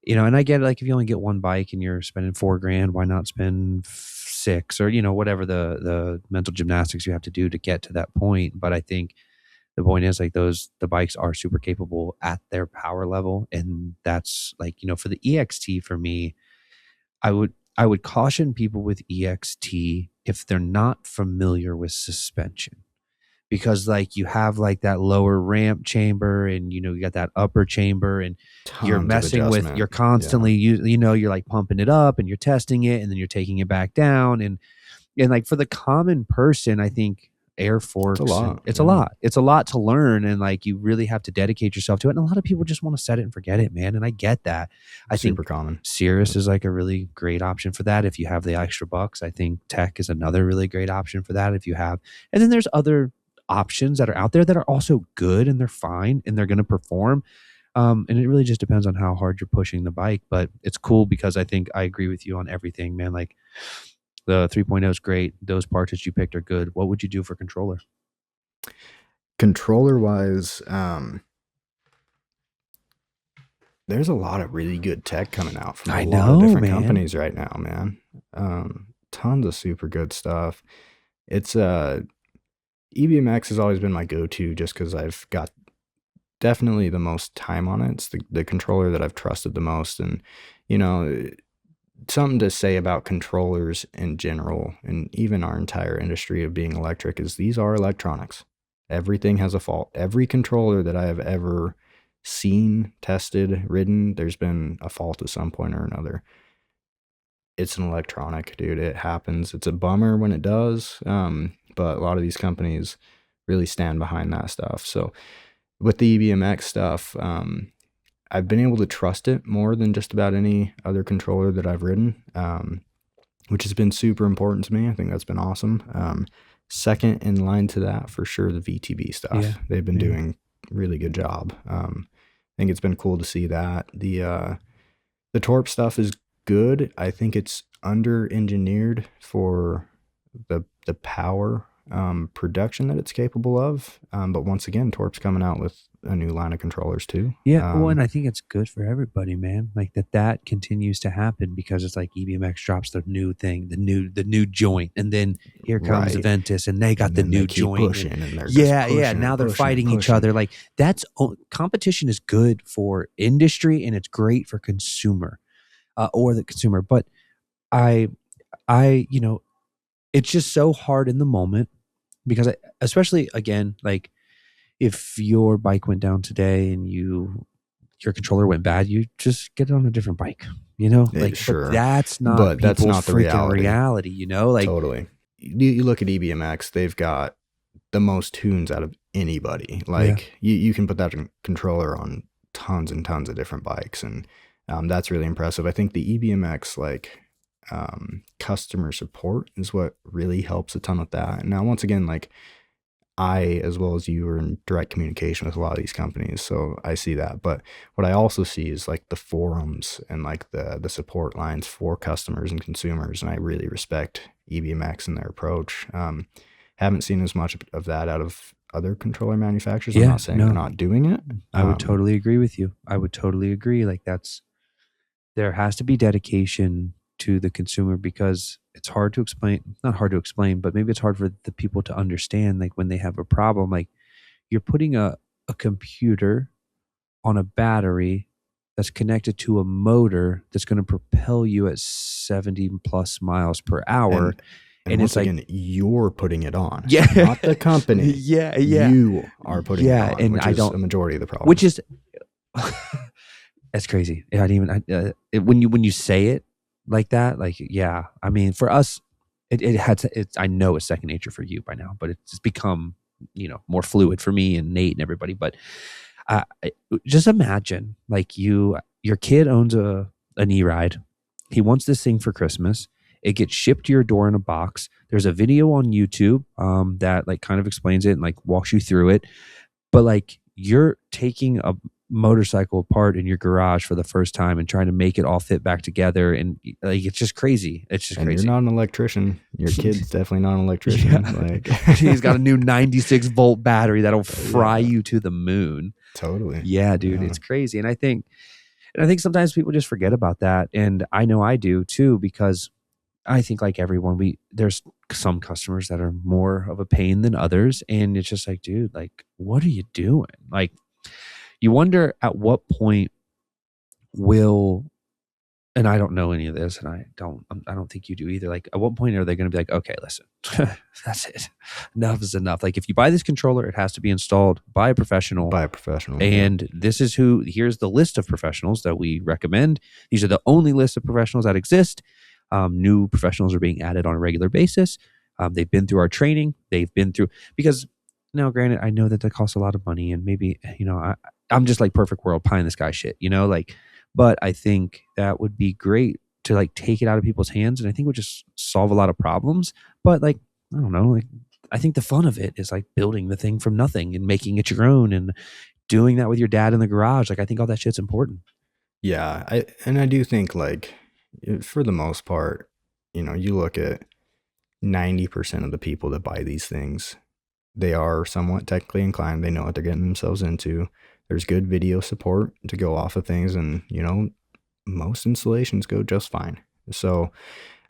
[SPEAKER 2] And I get it, like, if you only get one bike and you're spending $4,000, why not spend six, or whatever the mental gymnastics you have to do to get to that point. But I think the point is, like, the bikes are super capable at their power level, and that's like, for the EXT, for me, I would caution people with EXT if they're not familiar with suspension, because like you have like that lower ramp chamber, and you got that upper chamber, and
[SPEAKER 1] Tons of
[SPEAKER 2] you're
[SPEAKER 1] adjustment. Yeah,
[SPEAKER 2] constantly you're like pumping it up and you're testing it and then you're taking it back down, and like for the common person, I think air
[SPEAKER 1] it's a
[SPEAKER 2] forks, and
[SPEAKER 1] lot.
[SPEAKER 2] it's a
[SPEAKER 1] Yeah,
[SPEAKER 2] lot. It's a lot to learn, and like you really have to dedicate yourself to it. And a lot of people just want to set it and forget it, man. And I get that. I
[SPEAKER 1] super
[SPEAKER 2] think
[SPEAKER 1] common.
[SPEAKER 2] Cirrus is like a really great option for that if you have the extra bucks. I think Tech is another really great option for that if you have. And then there's other options that are out there that are also good, and they're fine and they're going to perform. And it really just depends on how hard you're pushing the bike. But it's cool because I think I agree with you on everything, man. Like, the 3.0 is great. Those parts that you picked are good. What would you do for controller?
[SPEAKER 1] Controller wise, there's a lot of really good tech coming out from a
[SPEAKER 2] I
[SPEAKER 1] lot of
[SPEAKER 2] know,
[SPEAKER 1] different
[SPEAKER 2] man.
[SPEAKER 1] companies right now, man. Tons of super good stuff. It's EBMX has always been my go-to just because I've got definitely the most time on it. It's the controller that I've trusted the most, and you know, something to say about controllers in general, and even our entire industry of being electric, is these are electronics. Everything has a fault. Every controller that I have ever seen, tested, ridden, there's been a fault at some point or another. It's an electronic, dude. It happens. It's a bummer when it does, but a lot of these companies really stand behind that stuff. So with the EBMX stuff, I've been able to trust it more than just about any other controller that I've ridden, which has been super important to me. I think that's been awesome. Second in line to that, for sure, the VTB
[SPEAKER 2] Yeah,
[SPEAKER 1] stuff. They've been
[SPEAKER 2] yeah.
[SPEAKER 1] doing a really good job. I think it's been cool to see that. The Torp stuff is good. I think it's under engineered for the power production that it's capable of. But once again, Torp's coming out with a new line of controllers too.
[SPEAKER 2] Yeah, well, and I think it's good for everybody, man. Like that continues to happen because it's like EBMX drops the new thing, the new joint, and then here comes
[SPEAKER 1] Right.
[SPEAKER 2] Ventus, and they got
[SPEAKER 1] And
[SPEAKER 2] the
[SPEAKER 1] then they
[SPEAKER 2] new
[SPEAKER 1] keep
[SPEAKER 2] joint, and
[SPEAKER 1] pushing and they're just
[SPEAKER 2] yeah, yeah.
[SPEAKER 1] pushing
[SPEAKER 2] Now
[SPEAKER 1] and
[SPEAKER 2] they're
[SPEAKER 1] pushing and
[SPEAKER 2] fighting each
[SPEAKER 1] pushing.
[SPEAKER 2] other. Like that's competition is good for industry and it's great for consumer, or the consumer. But I, it's just so hard in the moment because especially again, like if your bike went down today and your controller went bad, you just get on a different bike, like, but
[SPEAKER 1] Sure.
[SPEAKER 2] that's not
[SPEAKER 1] But that's
[SPEAKER 2] people's
[SPEAKER 1] not the
[SPEAKER 2] freaking
[SPEAKER 1] reality.
[SPEAKER 2] reality, like,
[SPEAKER 1] Totally. You look at EBMX, they've got the most tunes out of anybody.
[SPEAKER 2] yeah,
[SPEAKER 1] Like you can put that controller on tons and tons of different bikes, and that's really impressive. I think the EBMX customer support is what really helps a ton with that. Now, once again, like I, as well as you, are in direct communication with a lot of these companies, so I see that. But what I also see is like the forums and like the support lines for customers and consumers, and I really respect EBMX and their approach. Haven't seen as much of that out of other controller manufacturers. I'm
[SPEAKER 2] yeah,
[SPEAKER 1] not saying they're
[SPEAKER 2] no,
[SPEAKER 1] not doing it.
[SPEAKER 2] I would totally agree with you. I would totally agree. Like there has to be dedication to the consumer because it's hard to explain, not hard to explain, but maybe it's hard for the people to understand, like when they have a problem, like you're putting a computer on a battery that's connected to a motor that's going to propel you at 70 plus miles per hour.
[SPEAKER 1] And
[SPEAKER 2] And it's
[SPEAKER 1] once
[SPEAKER 2] like,
[SPEAKER 1] again, you're putting it on,
[SPEAKER 2] yeah,
[SPEAKER 1] not the company.
[SPEAKER 2] yeah, yeah,
[SPEAKER 1] You are putting it
[SPEAKER 2] yeah.
[SPEAKER 1] on,
[SPEAKER 2] And
[SPEAKER 1] which
[SPEAKER 2] I
[SPEAKER 1] is
[SPEAKER 2] don't,
[SPEAKER 1] a majority of the
[SPEAKER 2] which
[SPEAKER 1] problems.
[SPEAKER 2] is, that's crazy. I didn't even, when you say it like that, like, yeah, I mean, for us, it had to, I know it's second nature for you by now, but it's just become, more fluid for me and Nate and everybody. But just imagine like your kid owns an e-ride. He wants this thing for Christmas. It gets shipped to your door in a box. There's a video on YouTube that like kind of explains it and like walks you through it. But like you're taking a motorcycle apart in your garage for the first time and trying to make it all fit back together, and like it's just crazy. It's just
[SPEAKER 1] And you're
[SPEAKER 2] crazy.
[SPEAKER 1] not an electrician. Your kid's definitely not an electrician.
[SPEAKER 2] Yeah.
[SPEAKER 1] Like
[SPEAKER 2] He's got a new 96-volt battery that'll fry
[SPEAKER 1] yeah,
[SPEAKER 2] you to the moon.
[SPEAKER 1] totally.
[SPEAKER 2] Yeah, dude,
[SPEAKER 1] Yeah.
[SPEAKER 2] it's crazy. And I think sometimes people just forget about that. And I know I do too, because I think like everyone, there's some customers that are more of a pain than others. And it's just like, dude, like, what are you doing? Like, you wonder at what point will, and I don't know any of this, and I don't think you do either. Like, at what point are they going to be like, okay, listen, that's it. Enough is enough. Like, if you buy this controller, it has to be installed by a professional.
[SPEAKER 1] By a professional. Yeah.
[SPEAKER 2] And here's the list of professionals that we recommend. These are the only list of professionals that exist. New professionals are being added on a regular basis. They've been through our training. They've been through, because now, granted, I know that costs a lot of money, and maybe, I'm just like perfect world pie in the sky shit, like, but I think that would be great to like take it out of people's hands. And I think it would just solve a lot of problems. But like, I don't know, like, I think the fun of it is like building the thing from nothing and making it your own and doing that with your dad in the garage. Like, I think all that shit's important.
[SPEAKER 1] Yeah. I do think like for the most part, you look at 90% of the people that buy these things, they are somewhat technically inclined. They know what they're getting themselves into. there's good video support to go off of things, and most installations go just fine. So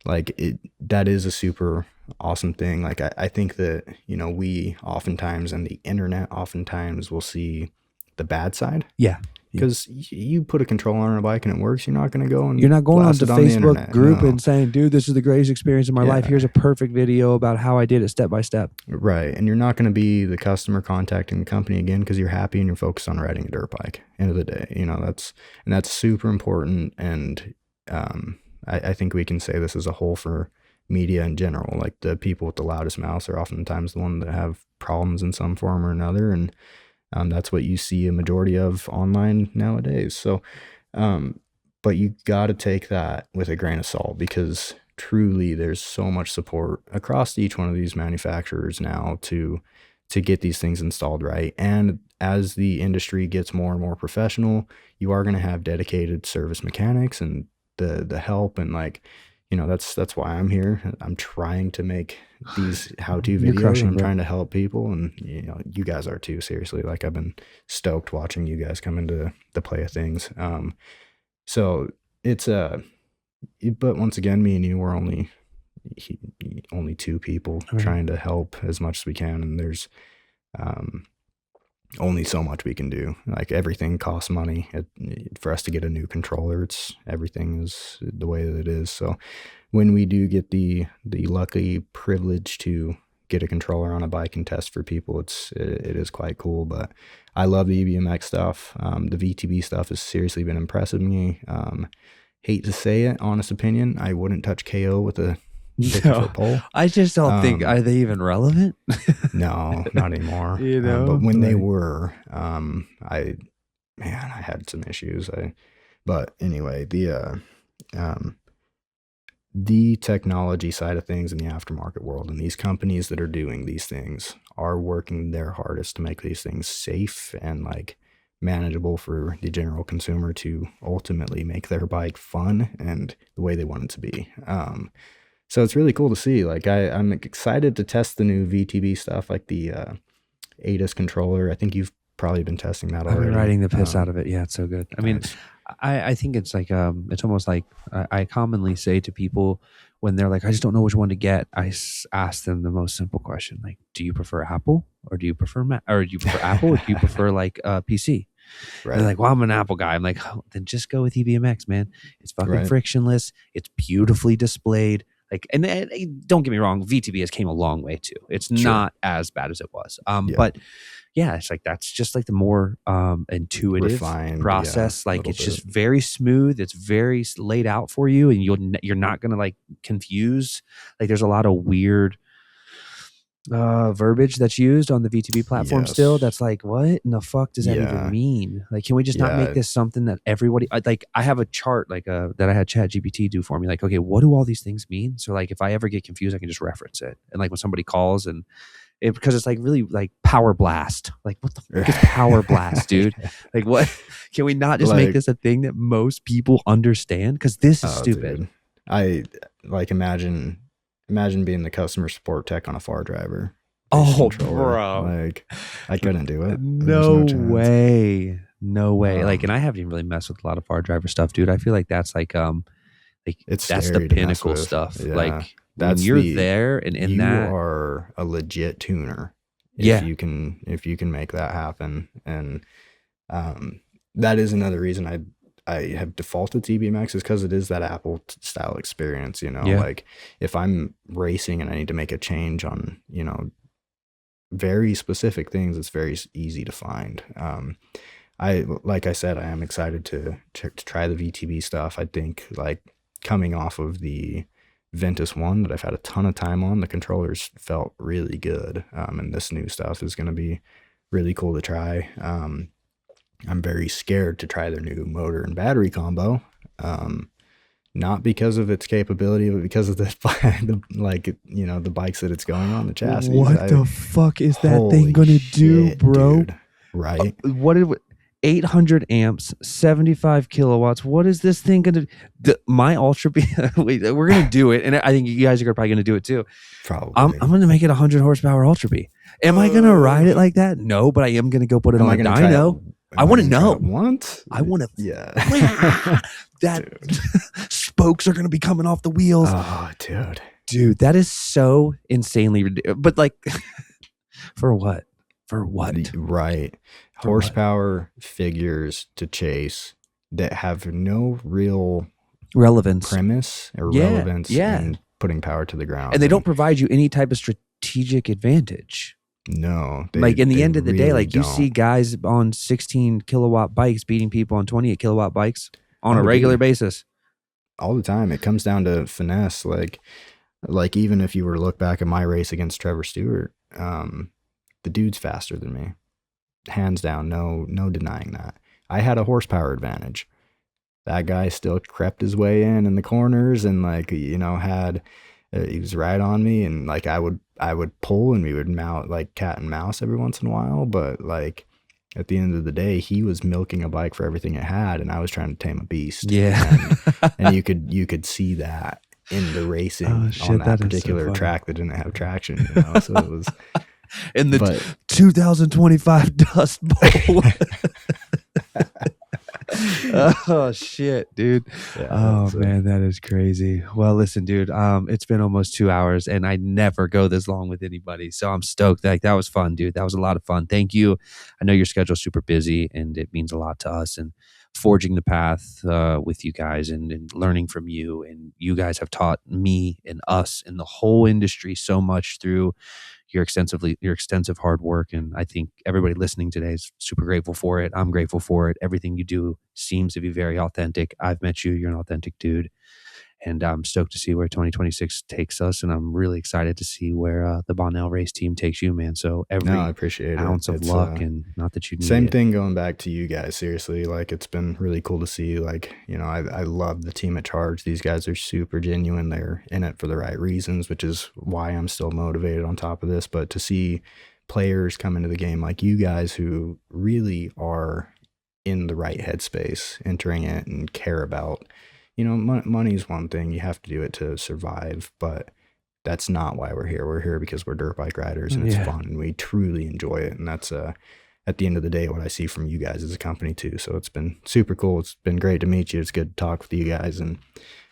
[SPEAKER 1] like that is a super awesome thing. Like I think that we oftentimes, and the internet oftentimes, will see the bad side.
[SPEAKER 2] Yeah.
[SPEAKER 1] Because you put a controller on a bike and it works, you're not going to go and
[SPEAKER 2] you're not going on
[SPEAKER 1] blast
[SPEAKER 2] the
[SPEAKER 1] it on the
[SPEAKER 2] Facebook
[SPEAKER 1] internet.
[SPEAKER 2] group
[SPEAKER 1] No.
[SPEAKER 2] and saying, dude, this is the greatest experience of my life. Here's a perfect video about how I did it step by step.
[SPEAKER 1] Right. And you're not going to be the customer contacting the company again because you're happy and you're focused on riding a dirt bike. End of the day, that's super important. And I think we can say this as a whole for media in general. Like, the people with the loudest mouths are oftentimes the ones that have problems in some form or another. And that's what you see a majority of online nowadays. So, but you got to take that with a grain of salt, because truly there's so much support across each one of these manufacturers now to get these things installed right. And as the industry gets more and more professional, you are going to have dedicated service mechanics and the help, and that's why I'm here. I'm trying to make these how-to videos. I'm trying to help people, and you guys are too. Seriously, like, I've been stoked watching you guys come into the play of things. So it's but once again, me and you were only two people trying to help as much as we can, and there's only so much we can do. Like, everything costs money. For us to get a new controller, everything is the way that it is. So when we do get the lucky privilege to get a controller on a bike and test for people, it is quite cool. But I love the EBMX stuff. The VTB stuff has seriously been impressive me. Hate to say it, honest opinion, I wouldn't touch KO with a 50-foot pole.
[SPEAKER 2] I just don't think, are they even relevant?
[SPEAKER 1] No, not anymore. But when they were, I had some issues. But anyway, the technology side of things in the aftermarket world, and these companies that are doing these things are working their hardest to make these things safe and like manageable for the general consumer to ultimately make their bike fun and the way they want it to be. So it's really cool to see. Like, I'm excited to test the new VTB stuff, like the ATIS controller. I think you've probably been testing that already.
[SPEAKER 2] I've been riding the piss out of it. Yeah, it's so good. I mean, I think it's like it's almost like I commonly say to people when they're like, I just don't know which one to get, I ask them the most simple question, like, do you prefer Apple or do you prefer Mac, or do you prefer Apple or do you prefer like PC? Right. They're like, well, I'm an Apple guy. I'm like, oh, then just go with EBMX, man. It's fucking frictionless. It's beautifully displayed. Like, and don't get me wrong, VTB has came a long way too. It's not as bad as it was. But yeah, it's like, that's just like the more intuitive refined process. Like, it's just very smooth. It's very laid out for you, and you're not gonna like confuse. Like, there's a lot of weird verbiage that's used on the VTB platform still. That's like, what in the fuck does that even mean? Like, can we just not make this something that everybody like? I have a chart like that I had ChatGPT do for me. Like, okay, what do all these things mean? So like, if I ever get confused, I can just reference it. And like, when somebody calls and because it's like really like power blast. Like, what the fuck is power blast, dude? Like, what? Can we not just make this a thing that most people understand? Because this is stupid.
[SPEAKER 1] Dude. I like imagine being the customer support tech on a far driver.
[SPEAKER 2] Oh, bro.
[SPEAKER 1] Like, I couldn't do it.
[SPEAKER 2] No way. No way. Like, and I haven't even really messed with a lot of far driver stuff, dude. I feel like that's like
[SPEAKER 1] it's
[SPEAKER 2] that's the pinnacle stuff. Yeah. Like, when you're there and in that,
[SPEAKER 1] you are a legit tuner. If you can make that happen. And that is another reason I have defaulted to EBMX, is because it is that Apple style experience, like if I'm racing and I need to make a change on, very specific things, it's very easy to find. Like I said, I am excited to try the VTB stuff. I think, like, coming off of the Ventus 1 that I've had a ton of time on, the controllers felt really good. And this new stuff is going to be really cool to try. I'm very scared to try their new motor and battery combo. Not because of its capability, but because of the bikes that it's going on, the chassis.
[SPEAKER 2] What the fuck is that thing going to do, bro?
[SPEAKER 1] Dude. Right?
[SPEAKER 2] What did 800 amps, 75 kilowatts. What is this thing going to? My Ultra B. Wait, we're going to do it, and I think you guys are probably going to do it too.
[SPEAKER 1] Probably.
[SPEAKER 2] I'm going to make it 100 horsepower Ultra B. Am I going to ride it like that? No, but I am going to go put it on a dyno. I want to know.
[SPEAKER 1] What?
[SPEAKER 2] I want to.
[SPEAKER 1] Yeah.
[SPEAKER 2] That spokes are going to be coming off the wheels.
[SPEAKER 1] Oh,
[SPEAKER 2] dude, that is so insanely ridiculous. But like, for what? For what?
[SPEAKER 1] Right.
[SPEAKER 2] For
[SPEAKER 1] Horsepower figures to chase that have no real
[SPEAKER 2] relevance,
[SPEAKER 1] premise or relevance in putting power to the ground.
[SPEAKER 2] And they don't provide you any type of strategic advantage.
[SPEAKER 1] No.
[SPEAKER 2] Like in the end of the day, like
[SPEAKER 1] don't.
[SPEAKER 2] you see guys on 16 kilowatt bikes beating people on 28 kilowatt bikes on a regular basis.
[SPEAKER 1] All the time. It comes down to finesse. Like even if you were to look back at my race against Trevor Stewart, the dude's faster than me. Hands down, no denying that. I had a horsepower advantage. That guy still crept his way in the corners and like, you know, he was right on me, and like I would pull and we would mount like cat and mouse every once in a while, but like at the end of the day, he was milking a bike for everything it had, and I was trying to tame a beast.
[SPEAKER 2] Yeah.
[SPEAKER 1] And you could see that in the racing on that particular track that didn't have traction, you know. So it was
[SPEAKER 2] in the 2025 Dust Bowl. Oh shit, dude.
[SPEAKER 1] Yeah,
[SPEAKER 2] oh man, that is crazy. Well, listen, dude, it's been almost 2 hours and I never go this long with anybody, so I'm stoked. Like, that was fun, dude. That was a lot of fun. Thank you. I know your schedule's super busy and it means a lot to us, and forging the path with you guys and learning from you, and you guys have taught me and us and the whole industry so much through your extensive hard work. And I think everybody listening today is super grateful for it. I'm grateful for it. Everything you do seems to be very authentic. I've met you. You're an authentic dude. And I'm stoked to see where 2026 takes us. And I'm really excited to see where the Bonnell race team takes you, man. So
[SPEAKER 1] I appreciate
[SPEAKER 2] ounce of luck, and not that you need
[SPEAKER 1] same
[SPEAKER 2] it.
[SPEAKER 1] thing going back to you guys. Seriously, like, it's been really cool to see. Like, you know, I love the team at Charge. These guys are super genuine. They're in it for the right reasons, which is why I'm still motivated on top of this. But to see players come into the game like you guys who really are in the right headspace, entering it and care about, you know, money's one thing. You have to do it to survive, but that's not why we're here. We're here because we're dirt bike riders, and it's fun, and we truly enjoy it. And that's at the end of the day what I see from you guys as a company too. So it's been super cool. It's been great to meet you. It's good to talk with you guys. And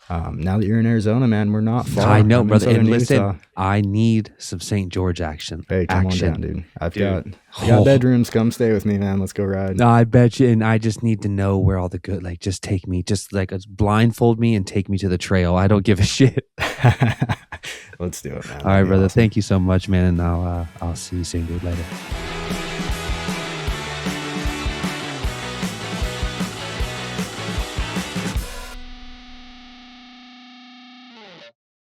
[SPEAKER 1] now that you're in Arizona, man, we're not far.
[SPEAKER 2] I know, brother. And listen, I need some St. George action.
[SPEAKER 1] Hey, come on down, dude. I got bedrooms. Come stay with me, man. Let's go ride.
[SPEAKER 2] No, I bet you. And I just need to know where all the good, like, just take me, just like blindfold me and take me to the trail. I don't give a shit.
[SPEAKER 1] Let's do it, man.
[SPEAKER 2] All right, brother. Awesome. Thank you so much, man. And I'll see you soon, dude. Later.